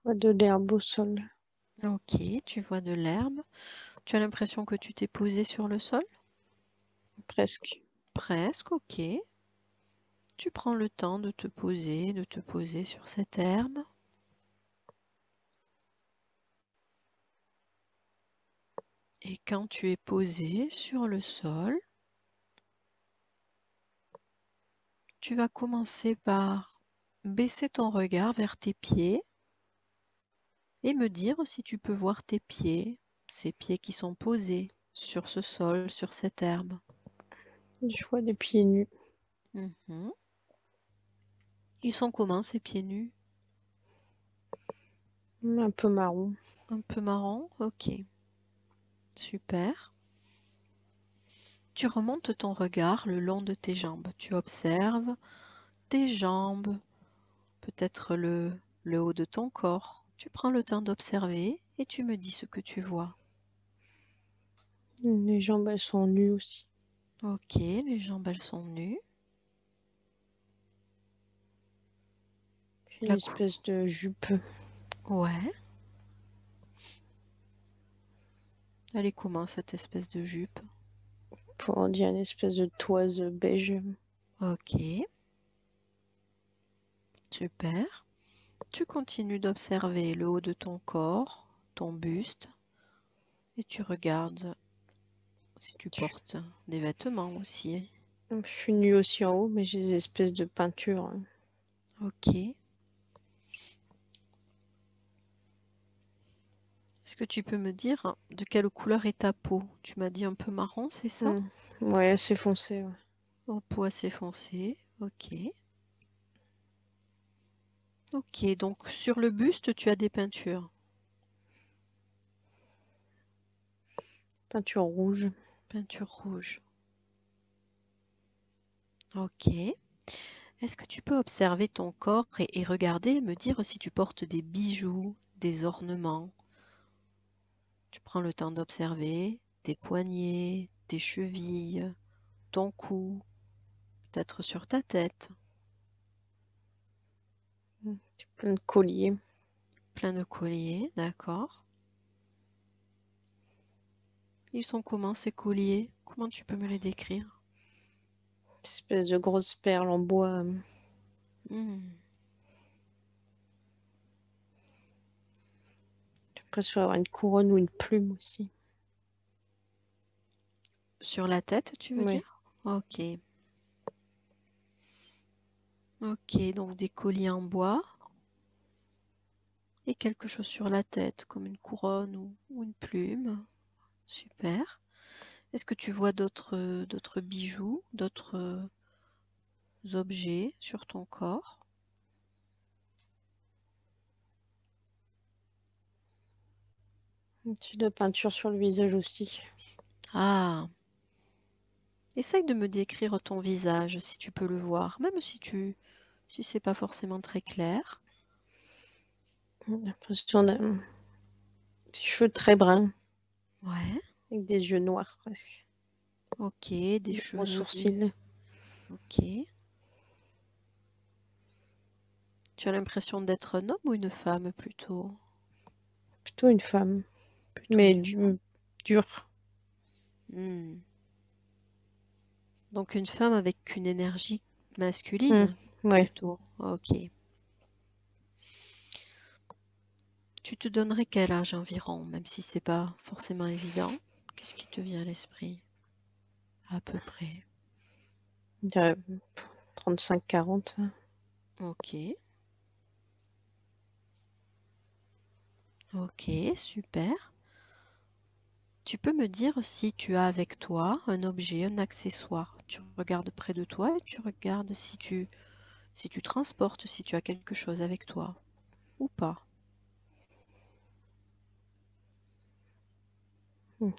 vois de l'herbe au sol. Ok, tu vois de l'herbe. Tu as l'impression que tu t'es posé sur le sol? Presque. Presque, ok. Tu prends le temps de te poser sur cette herbe. Et quand tu es posé sur le sol, tu vas commencer par baisser ton regard vers tes pieds et me dire si tu peux voir tes pieds, ces pieds qui sont posés sur ce sol, sur cette herbe. Je vois des pieds nus. Mhm. Ils sont comment ces pieds nus? Un peu marron. Un peu marron? Ok, super. Tu remontes ton regard le long de tes jambes. Tu observes tes jambes, peut-être le haut de ton corps. Tu prends le temps d'observer et tu me dis ce que tu vois. Les jambes, elles sont nues aussi. Ok, les jambes elles sont nues. Puis une La cou- espèce de jupe. Ouais, elle est comment cette espèce de jupe? Pour dire une espèce de toise beige. Ok, super. Tu continues d'observer le haut de ton corps, ton buste, et tu regardes si tu Je portes des vêtements aussi. je suis nue aussi en haut, mais j'ai des espèces de peintures. Ok. Est-ce que tu peux me dire de quelle couleur est ta peau? Tu m'as dit un peu marron, c'est ça? Ouais, assez foncé. Ouais. Oh, peau assez foncée. Ok. Ok, donc sur le buste, tu as des peintures. Peinture rouge. Peinture rouge. Ok. Est-ce que tu peux observer ton corps et regarder et me dire si tu portes des bijoux, des ornements? Tu prends le temps d'observer tes poignets, tes chevilles, ton cou, peut-être sur ta tête. Plein de colliers. Plein de colliers, d'accord. Ils sont comment ces colliers? Comment tu peux me les décrire? Espèce de grosses perles en bois. Hmm. J'ai l'impression d'avoir une couronne ou une plume aussi. Sur la tête, tu veux Ouais. dire? Ok. Ok, donc des colliers en bois et quelque chose sur la tête, comme une couronne ou une plume. Super. Est-ce que tu vois d'autres bijoux, d'autres objets sur ton corps? Un petit de peinture sur le visage aussi. Ah, essaye de me décrire ton visage si tu peux le voir, même si c'est pas forcément très clair. J'ai l'impression d'avoir des cheveux très bruns, Ouais, avec des yeux noirs presque. ok, des Des gros cheveux, sourcils. ok. Tu as l'impression d'être un homme ou une femme plutôt? Plutôt une femme. Plutôt Mais une femme. dure. Hmm. Donc une femme avec une énergie Hmm, masculine, ouais. plutôt. Ok. Tu te donnerais quel âge environ, même si c'est pas forcément évident? Qu'est-ce qui te vient à l'esprit? À peu près. Je dirais 35-40. Ok. Ok, super. Tu peux me dire si tu as avec toi un objet, un accessoire. Tu regardes près de toi et tu regardes si tu transportes, si tu as quelque chose avec toi ou pas.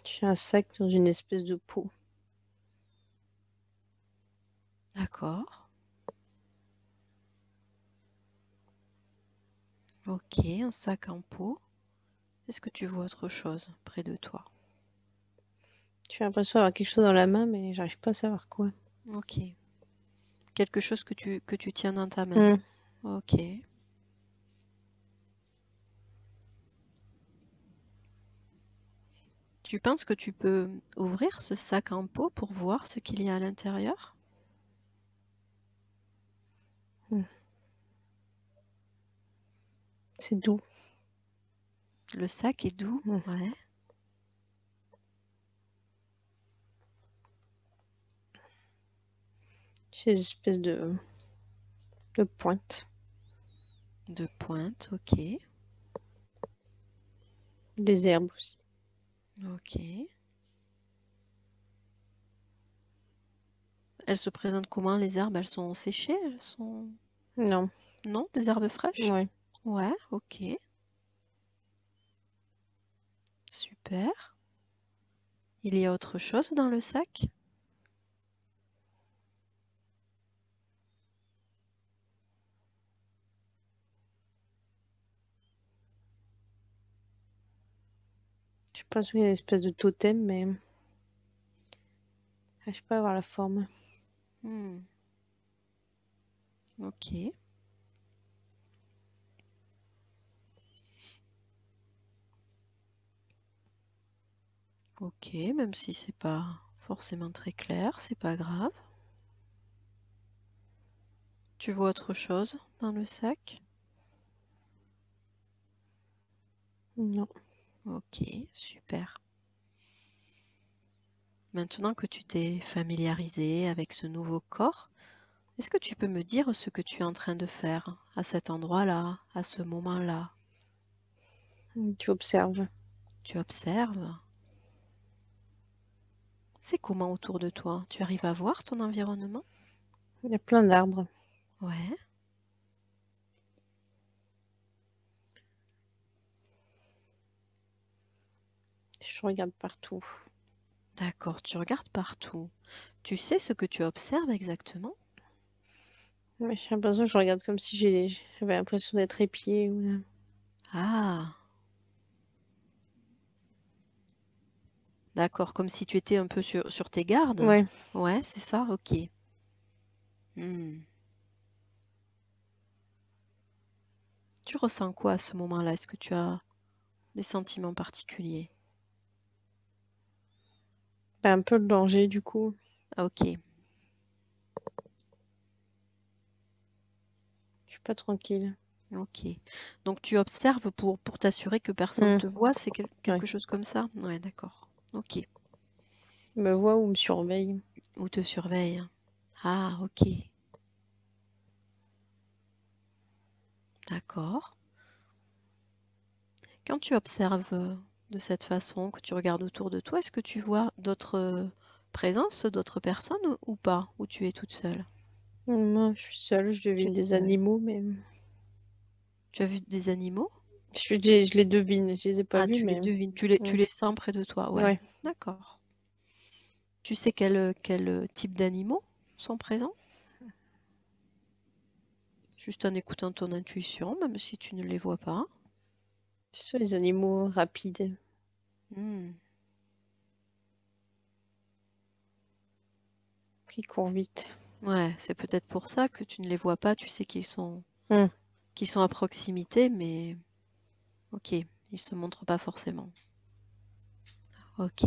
J'ai un sac dans une espèce de pot. D'accord. Ok, un sac en peau. Est-ce que tu vois autre chose près de toi? J'ai l'impression d'avoir quelque chose dans la main, mais j'arrive pas à savoir quoi. Ok. Quelque chose que tu tiens dans ta main. Hmm. Ok. Tu penses que tu peux ouvrir ce sac en peau pour voir ce qu'il y a à l'intérieur? C'est doux. Le sac est doux, ouais. J'ai des espèces de pointes. De pointe, ok. Des herbes aussi. Ok. Elles se présentent comment, les herbes? Elles sont séchées? Elles sont... Non. Non, des herbes fraîches? Ouais. Ouais, ok. Super. Il y a autre chose dans le sac? Je pense qu'il y a une espèce de totem, mais je sais pas avoir la forme. Ok. Ok, même si c'est pas forcément très clair, c'est pas grave. Tu vois autre chose dans le sac? Non. Ok, super. Maintenant que tu t'es familiarisé avec ce nouveau corps, est-ce que tu peux me dire ce que tu es en train de faire à cet endroit-là, à ce moment-là? Tu observes. Tu observes? C'est comment autour de toi? Tu arrives à voir ton environnement? Il y a plein d'arbres. Ouais, Je regarde partout. d'accord, tu regardes partout. Tu sais ce que tu observes exactement? Mais j'ai l'impression que je regarde comme si j'avais l'impression d'être épiée. Ah, d'accord, comme si tu étais un peu sur tes gardes? Ouais. Ouais, c'est ça, ok. Hmm. Tu ressens quoi à ce moment-là? Est-ce que tu as des sentiments particuliers? Bah, un peu le danger, du coup. Ah, ok, Je suis pas tranquille. ok. Donc tu observes pour t'assurer que personne te voit, c'est Ouais. quelque chose comme ça? Ouais, d'accord. Ok. Il me voit ou me surveille. Ou te surveille. Ah, ok. D'accord. Quand tu observes de cette façon, que tu regardes autour de toi, est-ce que tu vois d'autres présences, d'autres personnes ou pas? Ou tu es toute seule? Moi, je suis seule, je Tu devine es des seule. animaux, mais Tu as vu des animaux? je les devine. Je les ai pas Ah, vus, tu les mais devines, tu mm. les sens près de toi, ouais. Ouais. D'accord. Tu sais quel type d'animaux sont présents? Juste en écoutant ton intuition, même si tu ne les vois pas. Ce sont les animaux rapides Hmm, qui courent vite. ouais, c'est peut-être pour ça que tu ne les vois pas. Tu sais Mm. qu'ils sont à proximité, mais ok, ils se montrent pas forcément. Ok.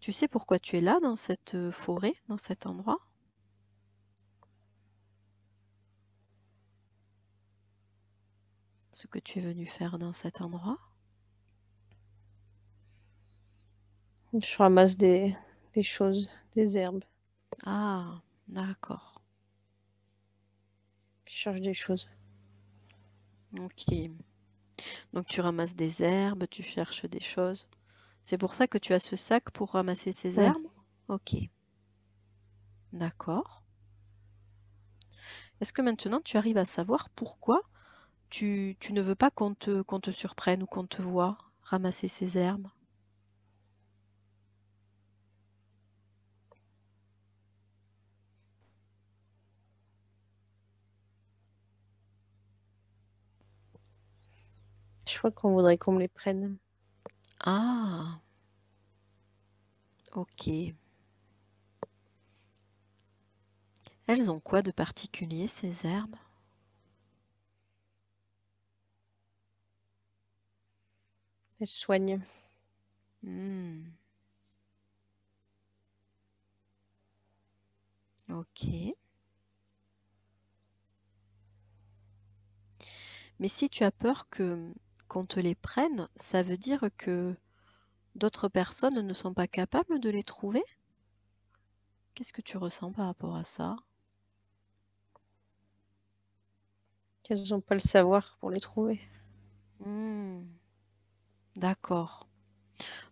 Tu sais pourquoi tu es là dans cette forêt, dans cet endroit? Ce que tu es venu faire dans cet endroit? Je ramasse des choses, des herbes. Ah, d'accord. Je cherche des choses. Ok. Donc tu ramasses des herbes, tu cherches des choses. C'est pour ça que tu as ce sac pour ramasser ces Mm. herbes? Ok, d'accord. Est-ce que maintenant tu arrives à savoir pourquoi tu ne veux pas qu'on te surprenne ou qu'on te voie ramasser ces herbes? Je crois qu'on voudrait qu'on me les prenne. Ah, ok. Elles ont quoi de particulier, ces herbes? Elle soigne. Hmm. Ok. Mais si tu as peur qu'on te les prenne, ça veut dire que d'autres personnes ne sont pas capables de les trouver? Qu'est-ce que tu ressens par rapport à ça? Qu'elles n'ont pas le savoir pour les trouver. Hmm. D'accord.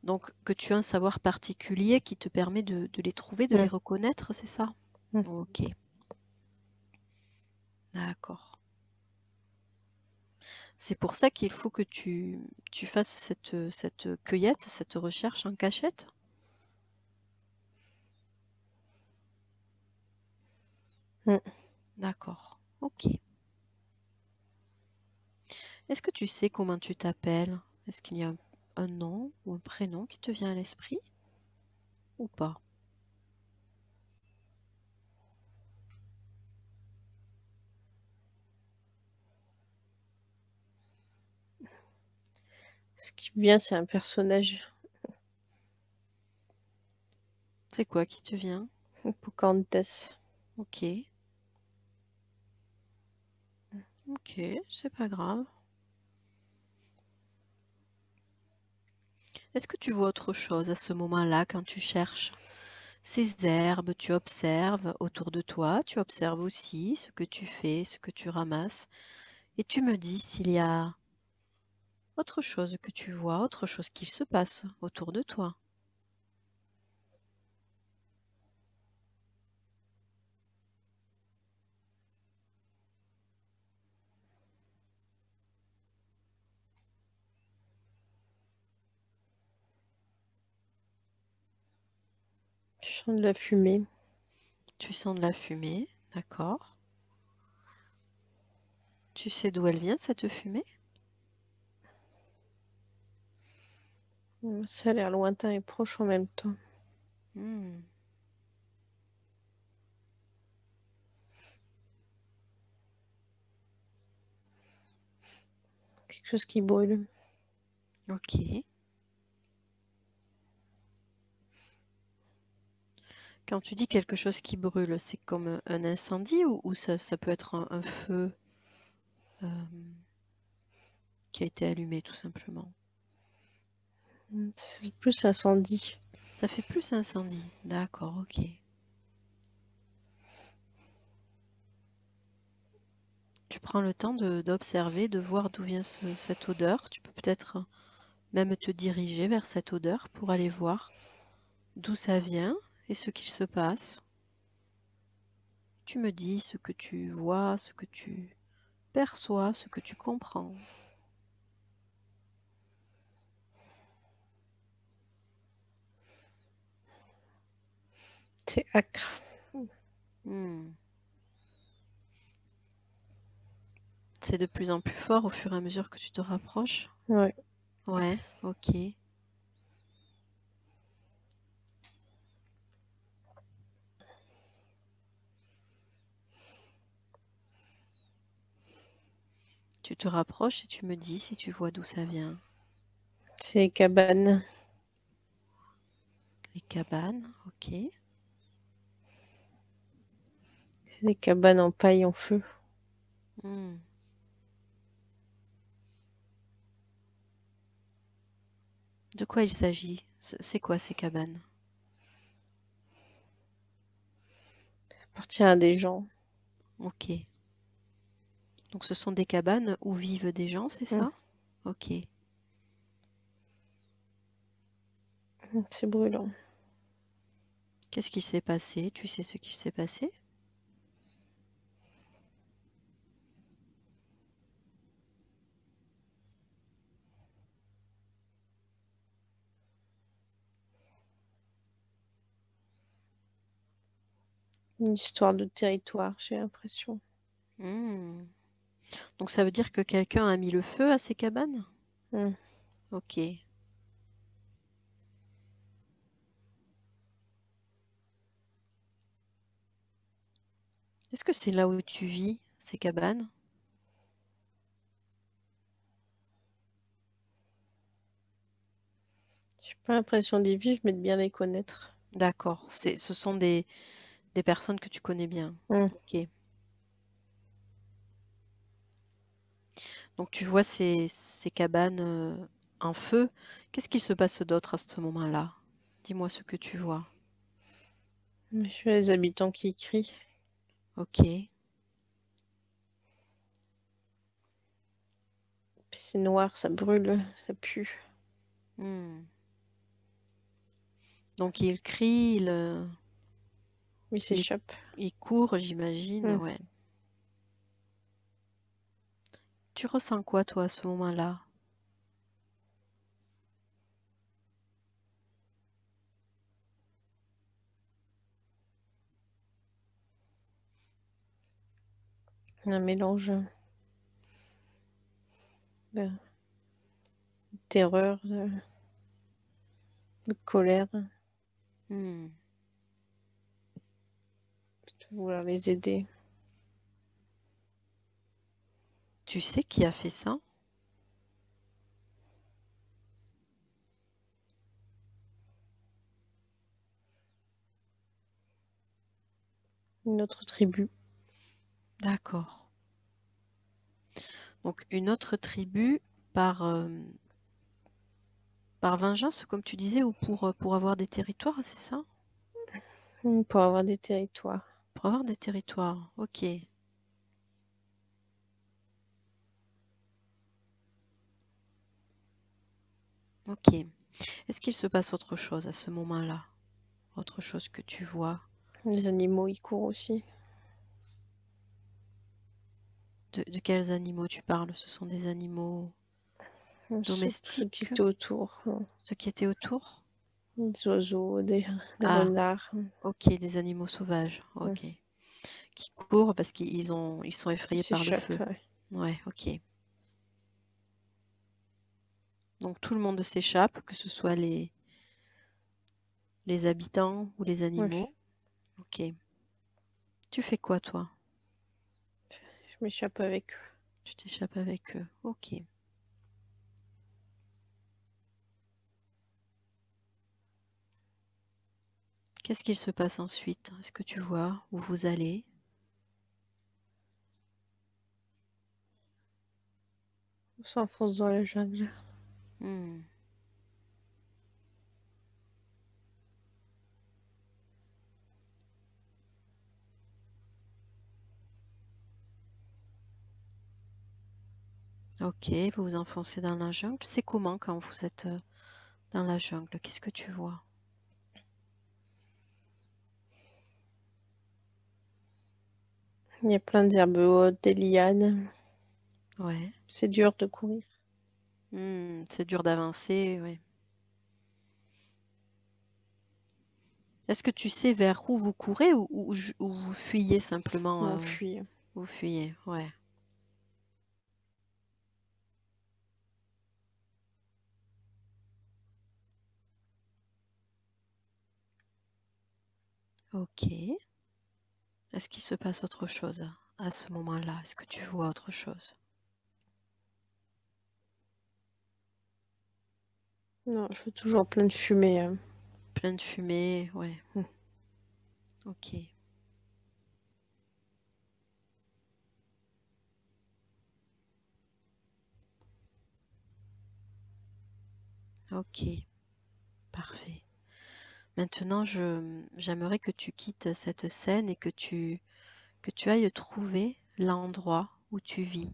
Donc que tu as un savoir particulier qui te permet de les trouver, de les Mm. reconnaître, c'est ça? Mm. Ok, d'accord. C'est pour ça qu'il faut que tu fasses cette cueillette, cette recherche en cachette? Mm. D'accord, ok. Est-ce que tu sais comment tu t'appelles? Est-ce qu'il y a un nom ou un prénom qui te vient à l'esprit ou pas? Ce qui vient, c'est un personnage. C'est quoi qui te vient? Pocahontas. Ok, ok, c'est pas grave. Est-ce que tu vois autre chose à ce moment-là quand tu cherches? Ces herbes, tu observes autour de toi, tu observes aussi ce que tu fais, ce que tu ramasses, et tu me dis s'il y a autre chose que tu vois, autre chose qui se passe autour de toi. Je sens de la fumée. Tu sens de la fumée, d'accord. Tu sais d'où elle vient, cette fumée? Ça a l'air lointain et proche en même temps. Hmm, Quelque chose qui brûle. ok. Quand tu dis quelque chose qui brûle, c'est comme un incendie ou ça peut être un feu euh, qui a été allumé tout simplement? C'est plus incendie. Ça fait plus incendie, d'accord, ok. Tu prends le temps d'observer, de voir d'où vient cette odeur. Tu peux peut-être même te diriger vers cette odeur pour aller voir d'où ça vient et ce qu'il se passe. Tu me dis ce que tu vois, ce que tu perçois, ce que tu comprends. C'est acre. Hmm. C'est de plus en plus fort au fur et à mesure que tu te rapproches. Ouais. Ouais, ok. Tu te rapproches et tu me dis si tu vois d'où ça vient. C'est les cabanes. Les cabanes, ok. Les cabanes en paille en feu. Hmm. De quoi il s'agit? C'est quoi ces cabanes? Appartient à des gens. Ok. Donc ce sont des cabanes où vivent des gens, c'est Mm. ça? Ok. C'est brûlant. Qu'est-ce qui s'est passé? Tu sais ce qui s'est passé? Une histoire de territoire, j'ai l'impression. Hmm. Donc ça veut dire que quelqu'un a mis le feu à ces cabanes? Mm. Ok. Est-ce que c'est là où tu vis, ces cabanes? Pas l'impression d'y vivre, mais de bien les connaître. D'accord. Ce sont des personnes que tu connais bien. Hmm. Ok. Donc tu vois ces cabanes en feu. Qu'est-ce qu'il se passe d'autre à ce moment-là? Dis-moi ce que tu vois. Je vois les habitants qui crient. Ok. Puis c'est noir, ça brûle, ça pue. Hmm. Donc il crie, Il il, s'échappe. il court, j'imagine. Hmm. Ouais. Tu ressens quoi toi à ce moment-là? Un mélange de terreur, de colère, de Hmm. vouloir les aider. Tu sais qui a fait ça? Une autre tribu. D'accord. Donc une autre tribu par, par vengeance, comme tu disais, ou pour avoir des territoires, c'est ça? Pour avoir des territoires. Pour avoir des territoires, ok. Ok. Est-ce qu'il se passe autre chose à ce moment-là? Autre chose que tu vois? Les animaux, ils courent aussi. De quels animaux tu parles? Ce sont des animaux Ceux qui domestiques? étaient autour. Ceux qui étaient autour? Des oiseaux, des Ah, renards. ok, des animaux sauvages, Hmm. ok. Qui courent parce ils sont Ils effrayés par le s'échappent. feu. Ouais. Ouais, ok. Donc tout le monde s'échappe, que ce soit les habitants ou les Ouais. animaux. Ok. Tu fais quoi, toi? Je m'échappe avec eux. Tu t'échappes avec eux. Ok. Qu'est-ce qu'il se passe ensuite? Est-ce que tu vois où vous allez? On s'enfonce dans la jungle. Hmm. Ok, vous vous enfoncez dans la jungle. C'est comment quand vous êtes dans la jungle? Qu'est-ce que tu vois? Il y a plein d'herbes hautes, des lianes. Ouais. C'est dur de courir. Hmm, c'est dur d'avancer, ouais. Est-ce que tu sais vers où vous courez ou vous fuyez simplement On fuit. vous fuyez, ouais. Ok. Est-ce qu'il se passe autre chose à ce moment-là? Est-ce que tu vois autre chose? Non, je fais toujours plein de fumée. Plein de fumée, ouais. Hmm. Ok. Ok. Parfait. Maintenant, j'aimerais que tu quittes cette scène et que tu ailles trouver l'endroit où tu vis.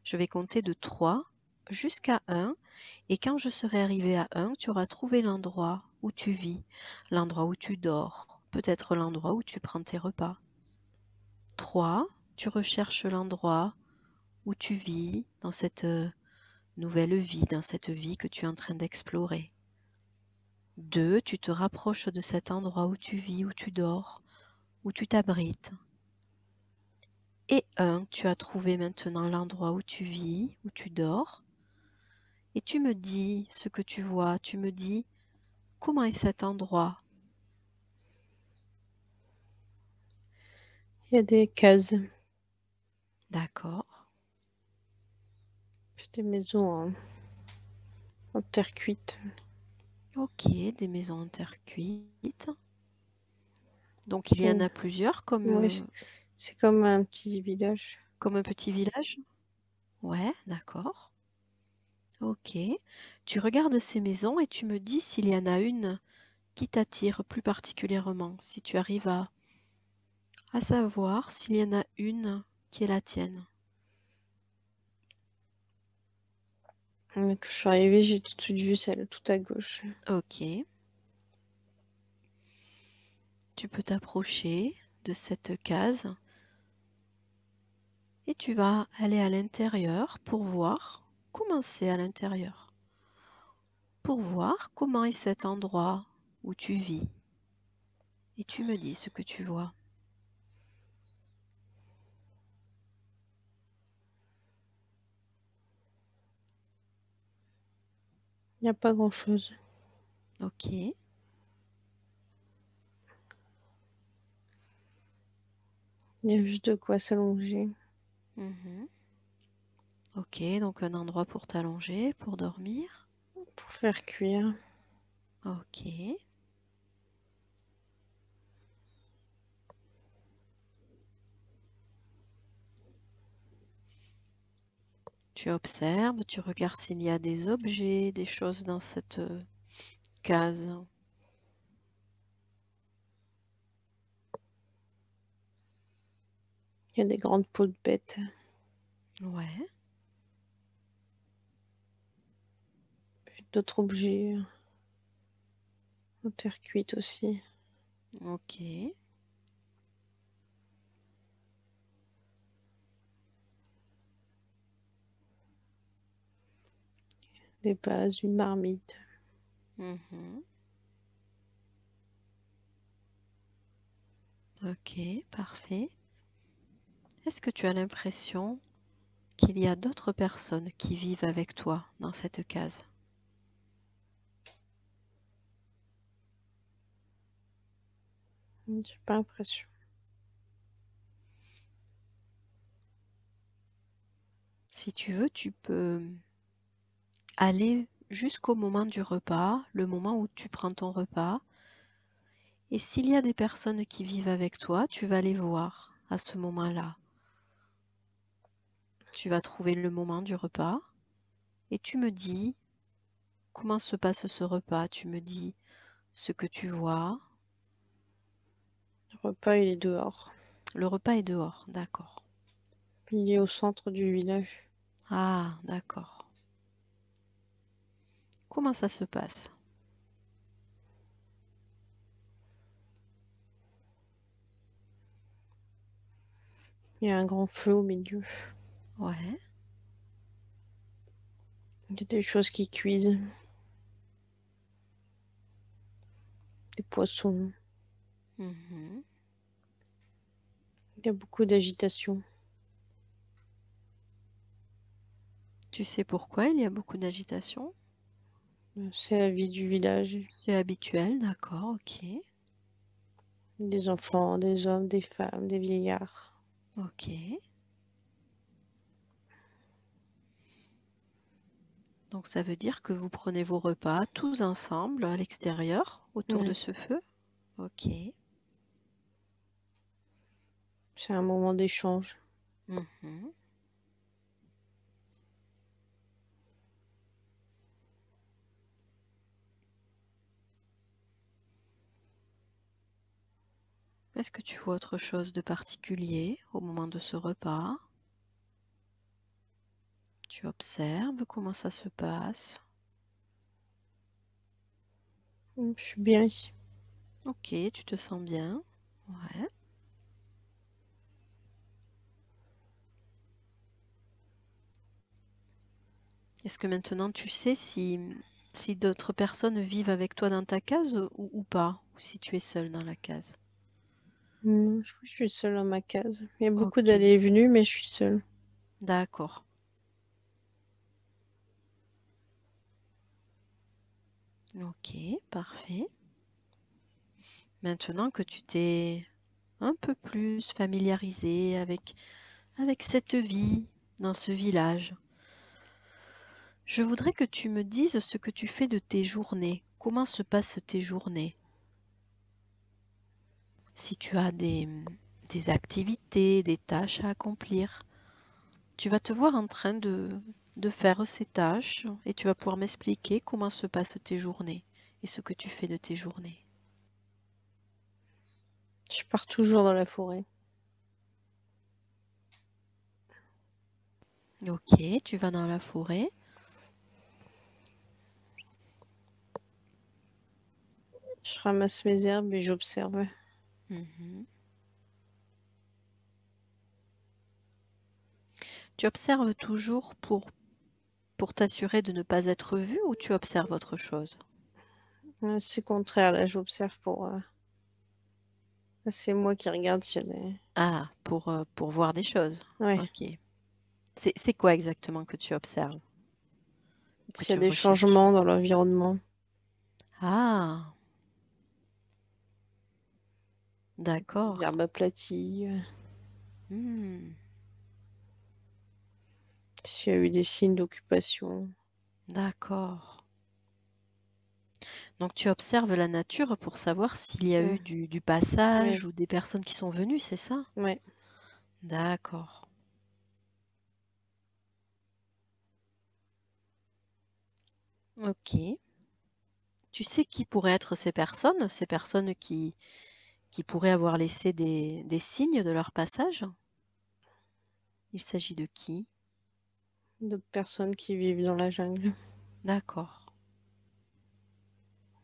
Je vais compter de 3 jusqu'à 1 et quand je serai arrivé à 1, tu auras trouvé l'endroit où tu vis, l'endroit où tu dors, peut-être l'endroit où tu prends tes repas. 3, tu recherches l'endroit où tu vis dans cette nouvelle vie, dans cette vie que tu es en train d'explorer. 2, tu te rapproches de cet endroit où tu vis, où tu dors, où tu t'abrites. Et 1, tu as trouvé maintenant l'endroit où tu vis, où tu dors. Et tu me dis ce que tu vois, tu me dis comment est cet endroit. Il y a des cases, D'accord. puis des maisons en terre cuite. Ok, des maisons en terre cuite. Donc il y en C'est a plusieurs ouais, c'est comme un petit village. comme un petit village? Ouais, d'accord. Ok. Tu regardes ces maisons et tu me dis s'il y en a une qui t'attire plus particulièrement, si tu arrives à savoir s'il y en a une qui est la tienne. Quand je suis arrivée, j'ai tout de suite vu celle tout à gauche. Ok. Tu peux t'approcher de cette case et tu vas aller à l'intérieur pour voir comment c'est à l'intérieur. Pour voir comment est cet endroit où tu vis. Et tu me dis ce que tu vois. Il n'y a pas grand-chose. Ok. Il y a juste de quoi s'allonger. Mhm. Ok, donc un endroit pour t'allonger, pour dormir. Pour faire cuire. Ok. Tu observes, tu regardes s'il y a des objets, des choses dans cette case. Il y a des grandes peaux de bêtes. Ouais. Puis d'autres objets en terre cuite aussi. Ok. Des vases, une marmite. Mhm. Ok, parfait. Est-ce que tu as l'impression qu'il y a d'autres personnes qui vivent avec toi dans cette case? J'ai pas l'impression. Si tu veux, tu peux aller jusqu'au moment du repas, le moment où tu prends ton repas. Et s'il y a des personnes qui vivent avec toi, tu vas les voir à ce moment-là. Tu vas trouver le moment du repas et tu me dis comment se passe ce repas. Tu me dis ce que tu vois. Le repas, il est dehors. Le repas est dehors, d'accord. Il est au centre du village. Ah, d'accord. Comment ça se passe? Il y a un grand feu au milieu. Ouais. Il y a des choses qui cuisent. Des poissons. Mhm. Il y a beaucoup d'agitation. Tu sais pourquoi il y a beaucoup d'agitation? C'est la vie du village. C'est habituel, d'accord, ok. Des enfants, des hommes, des femmes, des vieillards. Ok. Donc ça veut dire que vous prenez vos repas tous ensemble à l'extérieur, autour de Ouais. ce feu? Ok. C'est un moment d'échange. Mhm. Est-ce que tu vois autre chose de particulier au moment de ce repas? Tu observes comment ça se passe. Je suis bien ici. Ok, tu te sens bien. Ouais. Est-ce que maintenant tu sais si d'autres personnes vivent avec toi dans ta case ou pas? Ou si tu es seule dans la case? Je crois que je suis seule dans ma case. Il y a beaucoup Ok, d'allées et venues, mais je suis seule. d'accord. Ok, parfait. Maintenant que tu t'es un peu plus familiarisé avec cette vie dans ce village, Je voudrais que tu me dises ce que tu fais de tes journées. Comment se passent tes journées? Si tu as des activités, des tâches à accomplir, tu vas te voir en train de faire ces tâches et tu vas pouvoir m'expliquer comment se passent tes journées et ce que tu fais de tes journées. Je pars toujours dans la forêt. Ok, tu vas dans la forêt. Je ramasse mes herbes et j'observe. Mhm. Tu observes toujours pour t'assurer de ne pas être vu ou tu observes autre chose? C'est contraire, là, j'observe pour. C'est moi qui regarde s'il y a des. Ah, pour voir des choses. Ouais, Ok. C'est quoi exactement que tu observes, que s'il y a tu des recherches? changements dans l'environnement. Ah, d'accord. L'herbe aplatie. Hmm, S'il y a eu des signes d'occupation. d'accord. Donc tu observes la nature pour savoir s'il y a eu Mm, du ouais, passage ou des personnes qui sont venues, c'est ça? ouais. D'accord. Ok. Tu sais qui pourraient être ces personnes qui pourraient avoir laissé des signes de leur passage? Il s'agit de qui? D'autres personnes qui vivent dans la jungle, D'accord.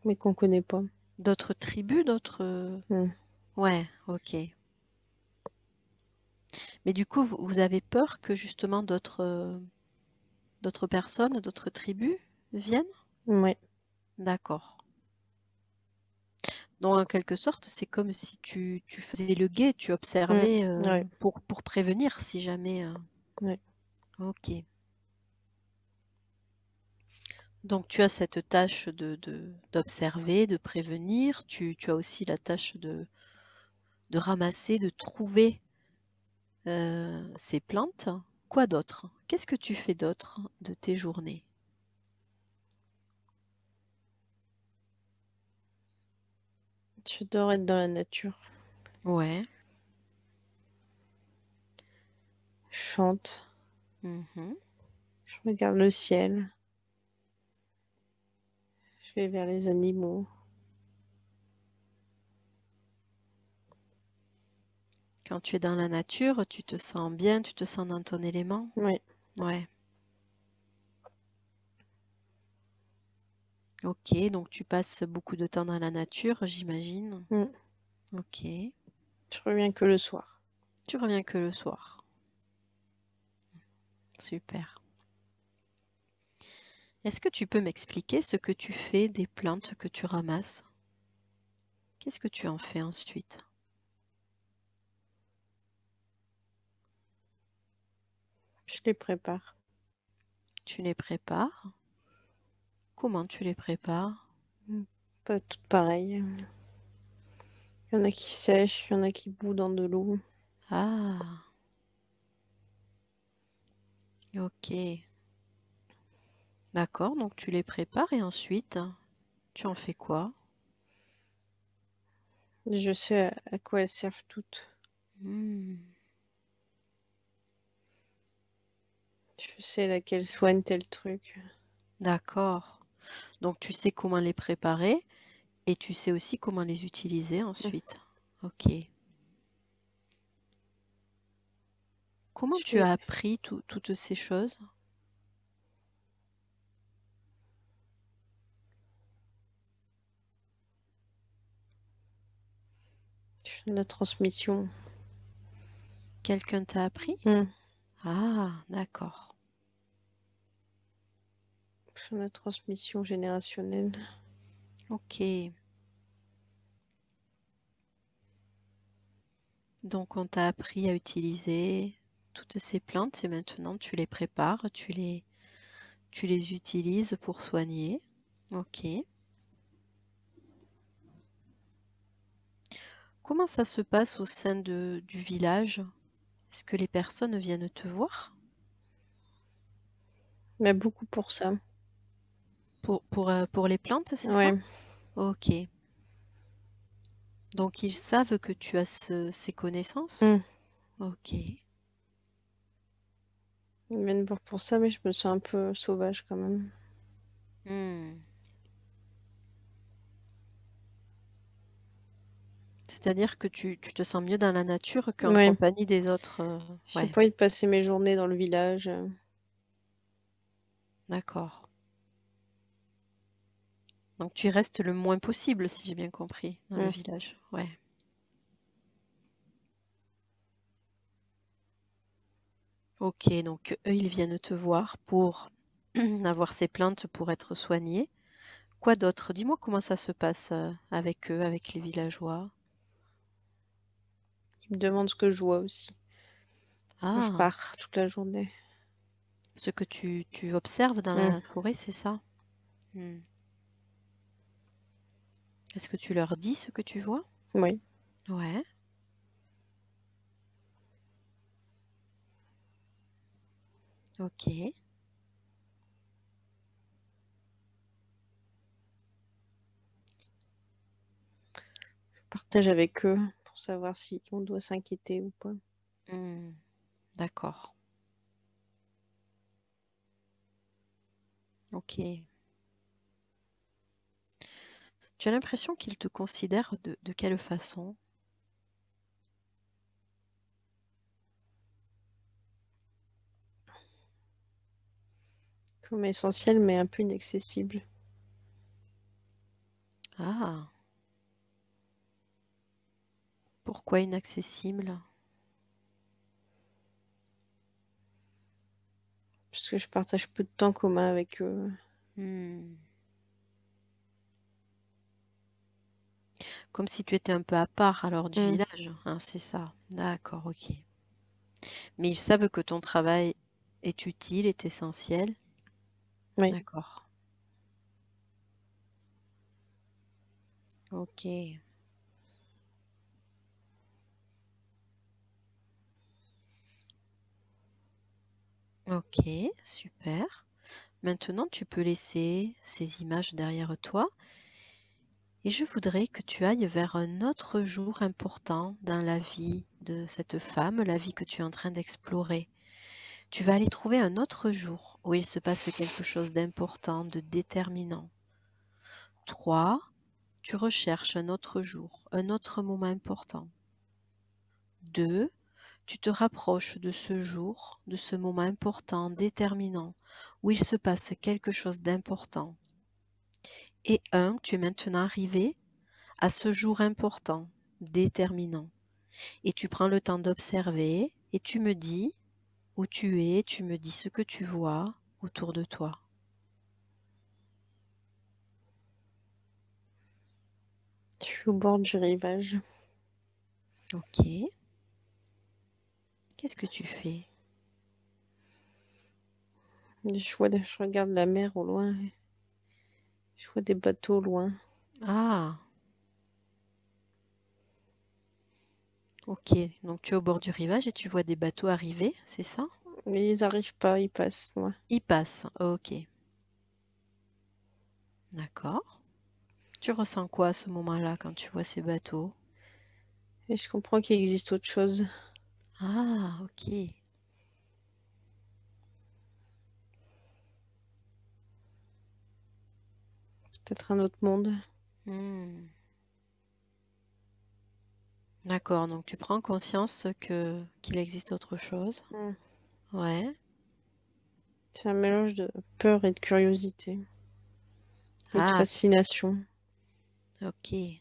mais qu'on connaît pas. D'autres tribus, d'autres... Mm. Ouais, ok. Mais du coup, vous avez peur que justement d'autres personnes, d'autres tribus viennent? Ouais. D'accord. Donc, en quelque sorte, c'est comme si tu faisais le guet, tu Mm. observais Ouais, pour prévenir si jamais... ouais. Ok. Donc, tu as cette tâche d'observer, de prévenir. Tu as aussi la tâche de ramasser, de trouver ces plantes. Quoi d'autre? Qu'est-ce que tu fais d'autre de tes journées? J'adore être dans la nature. Ouais. Je chante, Mhm. je regarde le ciel, je vais vers les animaux. Quand tu es dans la nature, tu te sens bien, tu te sens dans ton élément? Ouais. Ouais. Ok, donc tu passes beaucoup de temps dans la nature, j'imagine. Mm. Ok. Je reviens que le soir. Tu reviens que le soir. Super. Est-ce que tu peux m'expliquer ce que tu fais des plantes que tu ramasses? Qu'est-ce que tu en fais ensuite? Je les prépare. Tu les prépares? Comment tu les prépares? Mm. Pas toutes pareilles. Il y en a qui sèchent, il y en a qui bouent dans de l'eau. Ah, ok. D'accord, donc tu les prépares et ensuite, tu en fais quoi? Je sais à quoi elles servent toutes. Hmm, Je sais laquelle soigne tel truc. d'accord. Donc tu sais comment les préparer et tu sais aussi comment les utiliser Mm. ensuite. Ok. Comment Je tu fais as appris toutes ces choses? je fais de la transmission. Quelqu'un t'a appris? Mm. Ah, d'accord. Je fais de la transmission générationnelle. Ok. Donc on t'a appris à utiliser toutes ces plantes et maintenant tu les prépares, tu les utilises pour soigner. Ok. Comment ça se passe au sein du village? Est-ce que les personnes viennent te voir? Mais beaucoup pour ça. Pour les plantes, c'est ça? Ouais. Ok. Donc ils savent que tu as ces connaissances? Mm. Ok. Ils viennent voir pour ça, mais je me sens un peu sauvage quand même. Hmm. C'est-à-dire que tu te sens mieux dans la nature qu'en Ouais. compagnie des autres. J'ai Ouais, pas envie de passer mes journées dans le village. d'accord. Donc tu y restes le moins possible, si j'ai bien compris, dans le Mm. village. Ouais. Ok, donc eux, ils viennent te voir pour avoir ces plantes pour être soignées. Quoi d'autre? Dis-moi comment ça se passe avec eux, avec les villageois. Ils me demandent ce que je vois aussi. Quand je Ah, pars toute la journée. ce que tu observes dans Mm. la forêt, c'est ça? Hmm. Est-ce que tu leur dis ce que tu vois? Oui. Ouais, ok. Je partage avec eux pour savoir si on doit s'inquiéter ou pas. Hmm, d'accord. Ok. Tu as l'impression qu'ils te considèrent de quelle façon? Comme essentiel, mais un peu inaccessible. Ah, pourquoi inaccessible? Parce que je partage peu de temps commun avec eux. Hmm. Comme si tu étais un peu à part alors du Mm. village, hein, c'est ça. D'accord, ok. Mais ils savent que ton travail est utile, est essentiel. Oui. D'accord. Ok. Ok, super. Maintenant, tu peux laisser ces images derrière toi et je voudrais que tu ailles vers un autre jour important dans la vie de cette femme, la vie que tu es en train d'explorer. Tu vas aller trouver un autre jour où il se passe quelque chose d'important, de déterminant. 3. Tu recherches un autre jour, un autre moment important. 2. Tu te rapproches de ce jour, de ce moment important, déterminant, où il se passe quelque chose d'important. Et 1. Tu es maintenant arrivé à ce jour important, déterminant. Et tu prends le temps d'observer et tu me dis où tu es, tu me dis ce que tu vois autour de toi. Je suis au bord du rivage. Ok. Qu'est-ce que tu fais? Je regarde la mer au loin. Je vois des bateaux au loin. Ah, ok. Donc tu es au bord du rivage et tu vois des bateaux arriver, c'est ça? Mais ils arrivent pas, ils passent. Ouais. Ils passent. Ok. D'accord. Tu ressens quoi à ce moment-là quand tu vois ces bateaux? Et je comprends qu'il existe autre chose. Ah, ok. Peut-être un autre monde. Hmm. D'accord. Donc tu prends conscience que qu'il existe autre chose. Mm. Ouais. C'est un mélange de peur et de curiosité. Et de Ah, fascination. ok.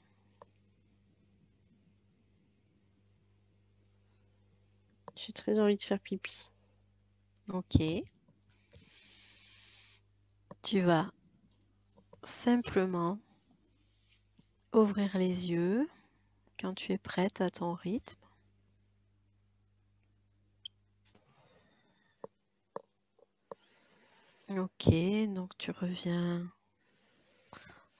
J'ai très envie de faire pipi. Ok. Tu vas simplement ouvrir les yeux quand tu es prête à ton rythme. Ok, donc tu reviens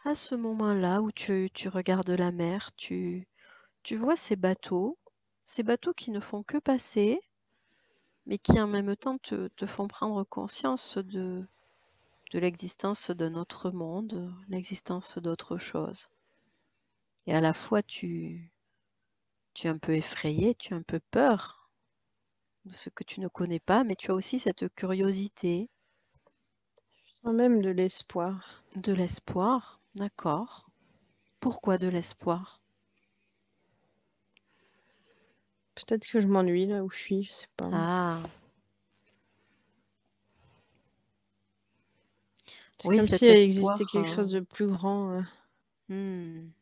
à ce moment-là où tu regardes la mer, tu vois ces bateaux qui ne font que passer, mais qui en même temps te font prendre conscience de l'existence d'un autre monde, l'existence d'autre chose. Et à la fois, tu es un peu effrayé, tu as un peu peur de ce que tu ne connais pas, mais tu as aussi cette curiosité, Quand même de l'espoir. de l'espoir. D'accord. Pourquoi de l'espoir? Peut-être que je m'ennuie là où je suis, je sais pas. Ah, C'est oui, comme s'il cet existait espoir. quelque chose de plus grand. Hmm,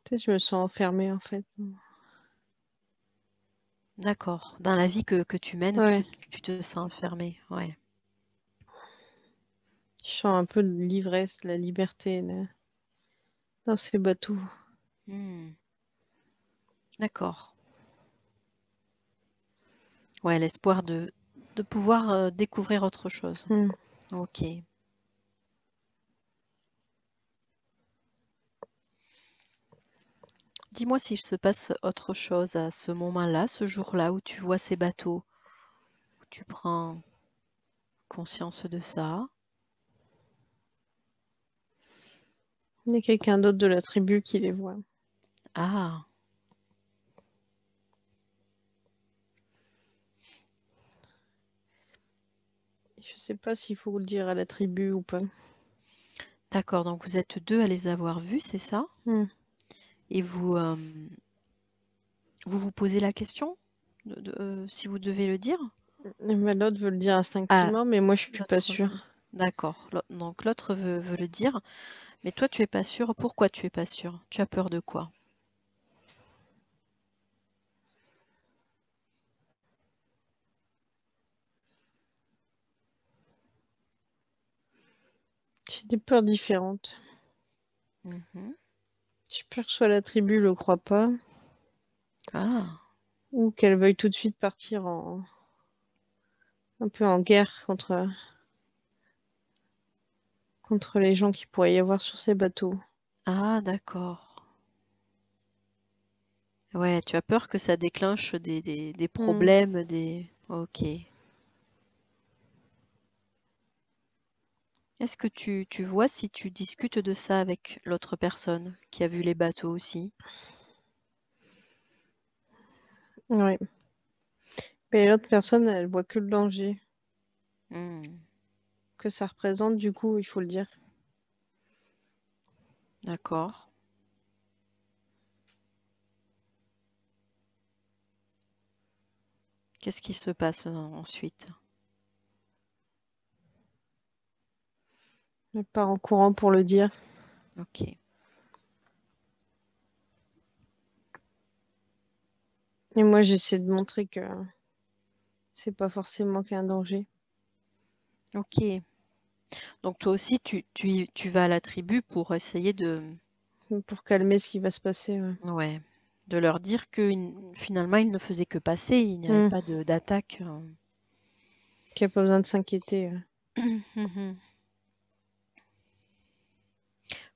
Peut-être que je me sens enfermée en fait. d'accord. Dans la vie que tu mènes, Ouais, tu te sens enfermé. Ouais. je sens un peu de l'ivresse, la liberté là, dans ces bateaux. Hmm, d'accord. Ouais, l'espoir de pouvoir découvrir autre chose. Hmm. Ok. Dis-moi s'il se passe autre chose à ce moment-là, ce jour-là où tu vois ces bateaux, où tu prends conscience de ça. Il y a quelqu'un d'autre de la tribu qui les voit. Ah, Je sais pas s'il faut le dire à la tribu ou pas. d'accord. Donc vous êtes deux à les avoir vus, c'est ça? Hmm. Et vous vous posez la question si vous devez le dire? Et ben, l'autre veut le dire Ah, instinctivement, mais moi je suis pas l'autre sûre. d'accord. Donc l'autre veut le dire, mais toi tu es pas sûr. Pourquoi tu es pas sûr? Tu as peur de quoi? J'ai des peurs différentes. Mhm. J'ai peur que soit la tribu le croit pas, Ah, ou qu'elle veuille tout de suite partir un peu en guerre contre les gens qui pourrait y avoir sur ces bateaux. ah, d'accord. Ouais, tu as peur que ça déclenche des Hmm. problèmes, des... Ok. Est-ce que tu vois si tu discutes de ça avec l'autre personne qui a vu les bateaux aussi? Ouais. Mais l'autre personne, elle voit que le danger Hmm, que ça représente, du coup, il faut le dire. d'accord. Qu'est-ce qui se passe ensuite? Elle part en courant pour le dire. Ok. Et moi, j'essaie de montrer que c'est pas forcément qu'un danger. Ok. Donc toi aussi, tu vas à la tribu pour essayer Pour calmer ce qui va se passer. Ouais. ouais, de leur dire que finalement, ils ne faisaient que passer, il n'y avait Hmm. pas d'attaque. Qu'il n'y a pas besoin de s'inquiéter. Mhm.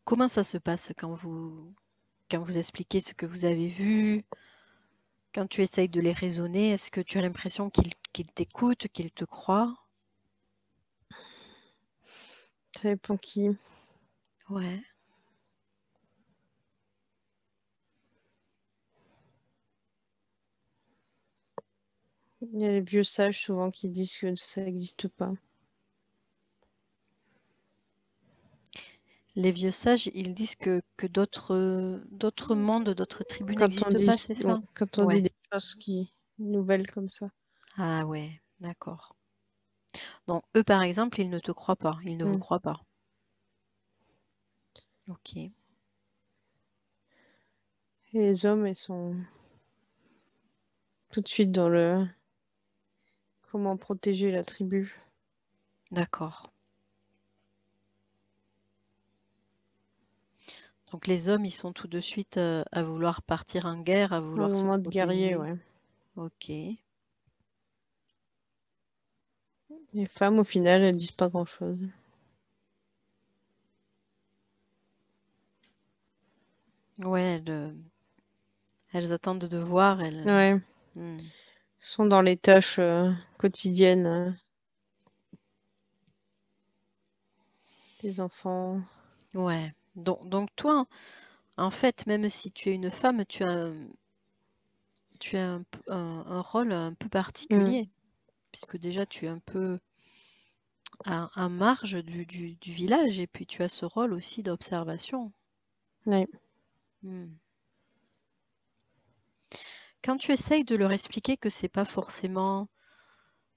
Comment ça se passe quand vous expliquez ce que vous avez vu, quand tu essayes de les raisonner, est-ce que tu as l'impression qu'ils t'écoutent, qu'ils te croient? Ça dépend qui. Ouais, Il y a les vieux sages souvent qui disent que ça n'existe pas. les vieux sages, ils disent que d'autres mondes, d'autres tribus n'existent pas, c'est ça? Quand on dit Ouais. des choses qui nouvelles comme ça. Ah ouais, d'accord. Donc eux, par exemple, ils ne te croient pas, ils ne vous Hmm. croient pas. Ok, Et les hommes, ils sont tout de suite dans le comment protéger la tribu d'accord. Donc les hommes, ils sont tout de suite à vouloir partir en guerre, à au vouloir se moment de guerrier, protéger. ouais. Ok, Les femmes, au final, elles disent pas grand-chose. ouais, elles attendent de voir, elles, Ouais. Hmm. sont dans les tâches quotidiennes des enfants. Ouais. Donc toi, en fait, même si tu es une femme, tu as un rôle un peu Mm. particulier, puisque déjà tu es un peu à marge du village, et puis tu as ce rôle aussi d'observation. Ouais. Hmm. Quand tu essayes de leur expliquer que c'est pas forcément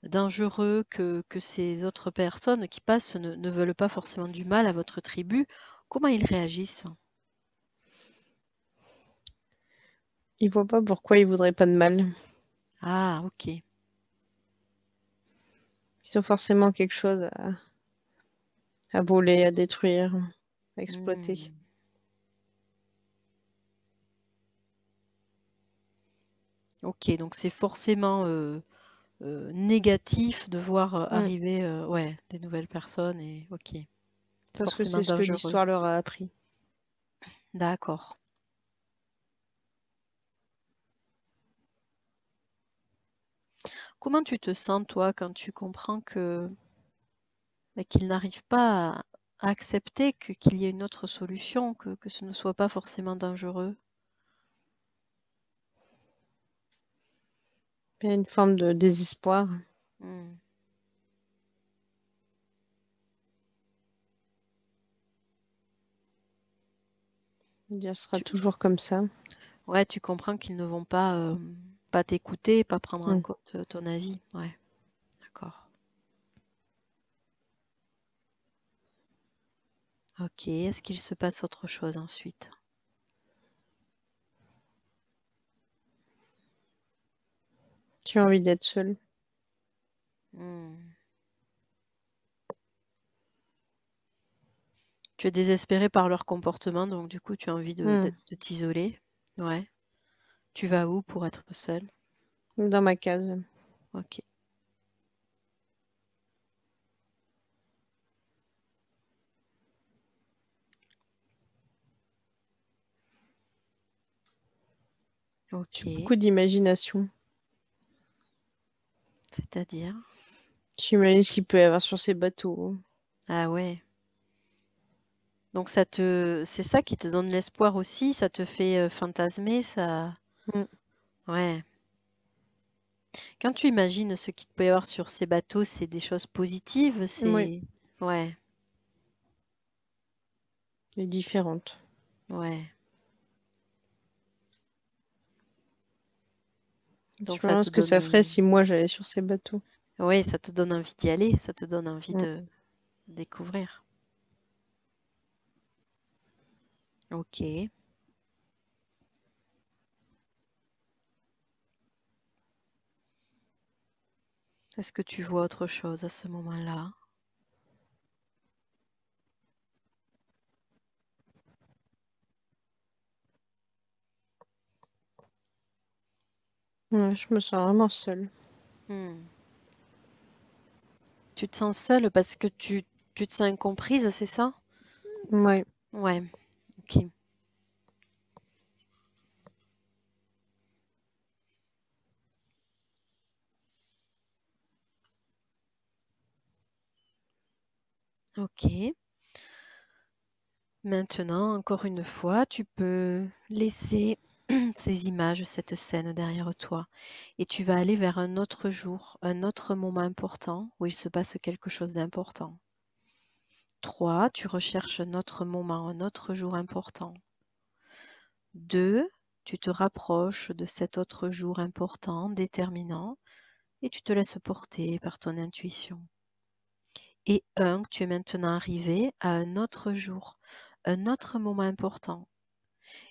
dangereux, que ces autres personnes qui passent ne veulent pas forcément du mal à votre tribu, comment ils réagissent? Ils voient pas pourquoi ils voudraient pas de mal. Ah, ok. Ils ont forcément quelque chose à voler, à détruire, à exploiter. Hmm. Ok, donc c'est forcément négatif de voir Mm. arriver ouais, des nouvelles personnes et ok, Parce que forcément c'est ce que dangereux. l'histoire leur a appris. D'accord. Comment tu te sens toi quand tu comprends que qu'ils n'arrivent pas à accepter qu'il y ait une autre solution, que ce ne soit pas forcément dangereux? Il y a une forme de désespoir. Hmm. Dire ce sera Tu, toujours comme ça. ouais, tu comprends qu'ils ne vont pas pas t'écouter, pas prendre en Mm. compte ton avis. Ouais, d'accord. Ok, est-ce qu'il se passe autre chose ensuite? Tu as envie d'être seule. Hmm. Tu es désespéré par leur comportement, donc du coup, tu as envie Mm. de t'isoler. Ouais. Tu vas où pour être seul? Dans ma case. Ok. J'ai Ok. beaucoup d'imagination. C'est-à-dire? J'imagine ce qu'il peut y avoir sur ces bateaux. Ah ouais. Donc c'est ça qui te donne l'espoir aussi, ça te fait fantasmer, ça. Mm. Ouais. Quand tu imagines ce qu'il peut y avoir sur ces bateaux, c'est des choses positives, Oui, c'est. Ouais, et différentes. ouais. Je Donc me ça demande te ce que ça ferait donne. si moi j'allais sur ces bateaux. Ouais, ça te donne envie d'y aller, ça te donne envie Mm. de découvrir. Ok. Est-ce que tu vois autre chose à ce moment-là? Ouais, je me sens vraiment seule. Hmm. Tu te sens seule parce que tu te sens incomprise, c'est ça? Ouais. Ouais, ok. Ok. Maintenant, encore une fois, tu peux laisser ces images, cette scène derrière toi, et tu vas aller vers un autre jour, un autre moment important où il se passe quelque chose d'important. 3, tu recherches un autre moment, un autre jour important. 2, tu te rapproches de cet autre jour important, déterminant, et tu te laisses porter par ton intuition. Et 1, tu es maintenant arrivé à un autre jour, un autre moment important.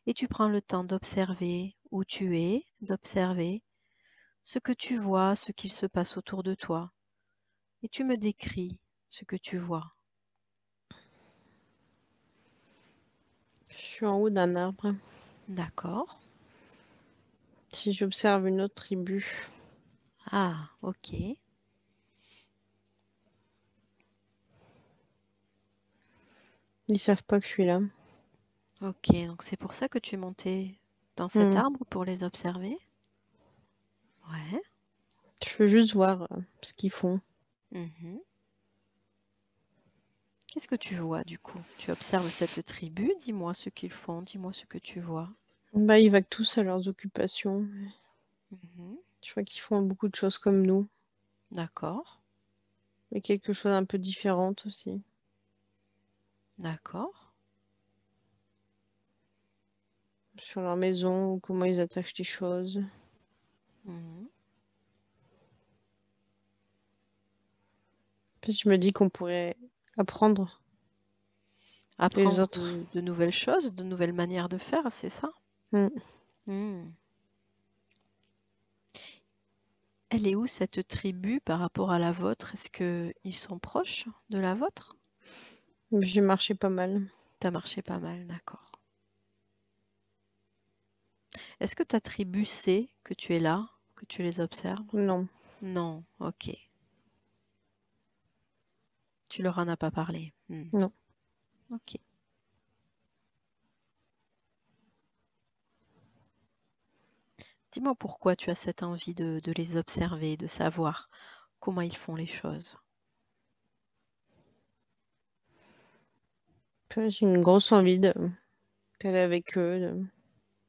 Et tu prends le temps d'observer où tu es, d'observer ce que tu vois, ce qu'il se passe autour de toi. Et tu me décris ce que tu vois. Je suis en haut d'un arbre. D'accord. Si j'observe une autre tribu, Ah, ok. ils savent pas que je suis là. Ok, donc c'est pour ça que tu es monté dans cet Hmm. arbre pour les observer? veux juste voir ce qu'ils font. Mhm. Qu'est-ce que tu vois du coup? Tu observes cette tribu, dis-moi ce qu'ils font, dis-moi ce que tu vois. Bah, ils vaguent tous à leurs occupations. Mhm. Je vois qu'ils font beaucoup de choses comme nous, D'accord, mais quelque chose un peu différente aussi. d'accord. Sur leur maison, ou comment ils attachent les choses. Mhm. Puis je me dis qu'on pourrait apprendre les Apprendre autres. de nouvelles choses, de nouvelles manières de faire, c'est ça? Mm. Hmm. Elle est où cette tribu par rapport à la vôtre? Est-ce qu'ils sont proches de la vôtre? J'ai marché pas mal. T'as marché pas mal, d'accord. Est-ce que ta tribu sait que tu es là, que tu les observes? Non, Non, ok. Tu leur en as pas parlé. Hmm. non. Ok. Dis-moi pourquoi tu as cette envie de les observer, de savoir comment ils font les choses. Puis j'ai une grosse envie d'aller avec eux,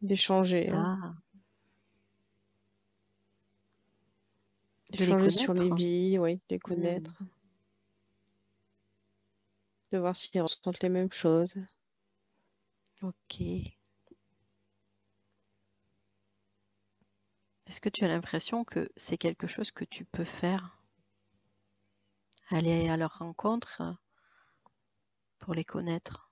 d'échanger. Ah, de les D'échanger sur les connaître? vies, oui, de les Hmm. connaître. De voir s'ils ressentent les mêmes choses. Ok. Est-ce que tu as l'impression que c'est quelque chose que tu peux faire? Aller à leur rencontre pour les connaître?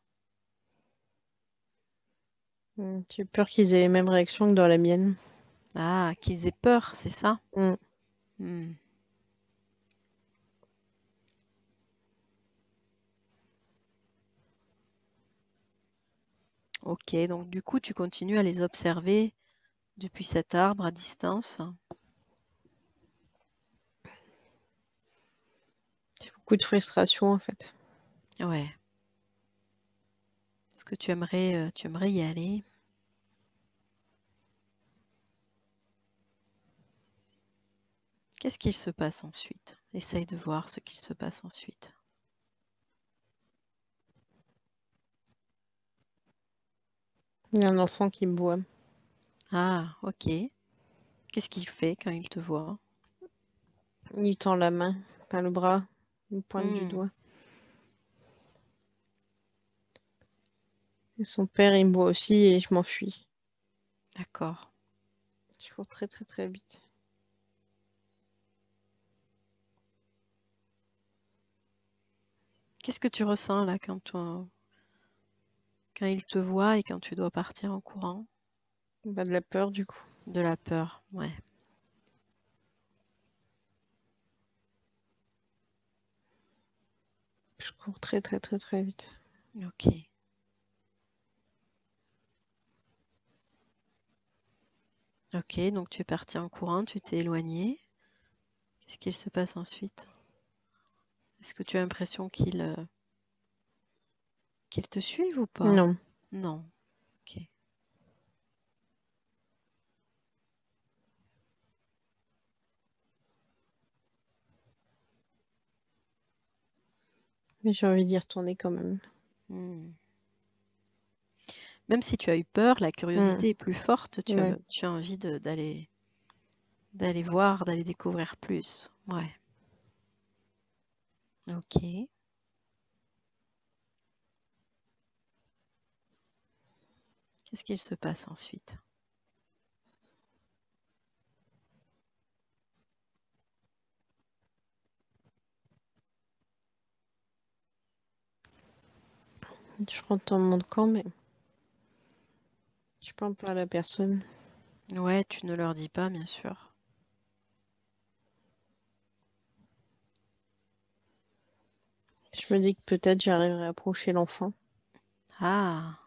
J'ai peur qu'ils aient les mêmes réactions que dans la mienne. Ah, qu'ils aient peur, c'est ça? Mm. Hmm. Ok, donc du coup, tu continues à les observer depuis cet arbre à distance. C'est beaucoup de frustration en fait. Ouais. Est-ce que tu aimerais y aller? Qu'est-ce qu'il se passe ensuite? Essaye de voir ce qu'il se passe ensuite. Il y a un enfant qui me voit. Ah, ok. Qu'est-ce qu'il fait quand il te voit? Il tend la main, pas le bras, il pointe du Hmm, doigt. Et son père, il me voit aussi et je m'enfuis. d'accord. Je cours très très très vite. Qu'est-ce que tu ressens là quand il te voit et quand tu dois partir en courant? Bah, de la peur du coup. De la peur, ouais. Je cours très très très très vite. Ok. Ok, donc tu es parti en courant, tu t'es éloigné. Qu'est-ce qu'il se passe ensuite? Est-ce que tu as l'impression qu'il te suive ou pas? Non, Non. Ok. mais j'ai envie d'y retourner quand même. Hmm. Même si tu as eu peur, la Hmm. curiosité est plus forte. Ouais. Tu as envie d'aller voir, d'aller découvrir plus. Ouais. Ok. Qu'est-ce qu'il se passe ensuite? Je rentre dans mon camp, mais je parle pas à la personne. Ouais, tu ne leur dis pas, bien sûr. Je me dis que peut-être j'arriverai à approcher l'enfant. Ah,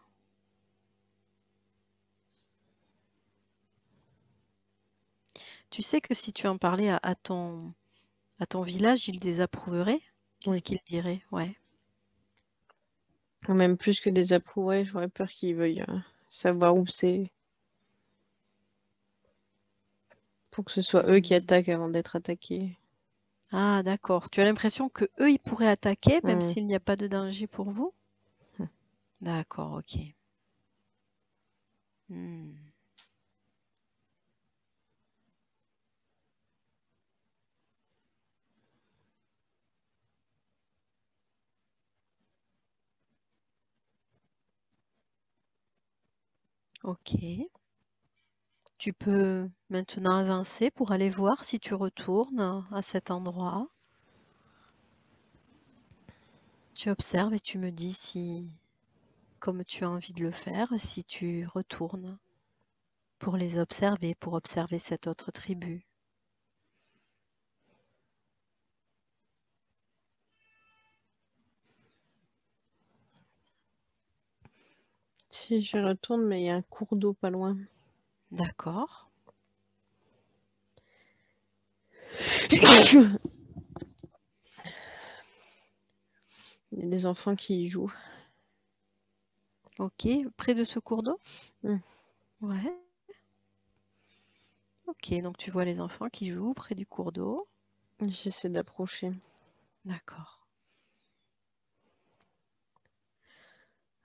tu sais que si tu en parlais à ton village, ils désapprouverait? Qu'est-ce Oui. qu'ils diraient? Ouais. Même plus que des approuver, j'aurais peur qu'ils veuillent savoir où c'est. Pour que ce soit eux qui Hmm. attaquent avant d'être attaqués. Ah, d'accord. Tu as l'impression que eux, ils pourraient attaquer, même Hmm. s'il n'y a pas de danger pour vous? Hmm. D'accord, ok. Hmm. Ok. Tu peux maintenant avancer pour aller voir si tu retournes à cet endroit. Tu observes et tu me dis si, comme tu as envie de le faire, si tu retournes pour les observer, pour observer cette autre tribu. Si je retourne, mais il y a un cours d'eau pas loin. D'accord. Il y a des enfants qui y jouent. Ok. Près de ce cours d'eau? Hmm. Ouais. Ok, donc tu vois les enfants qui jouent près du cours d'eau. J'essaie d'approcher. D'accord.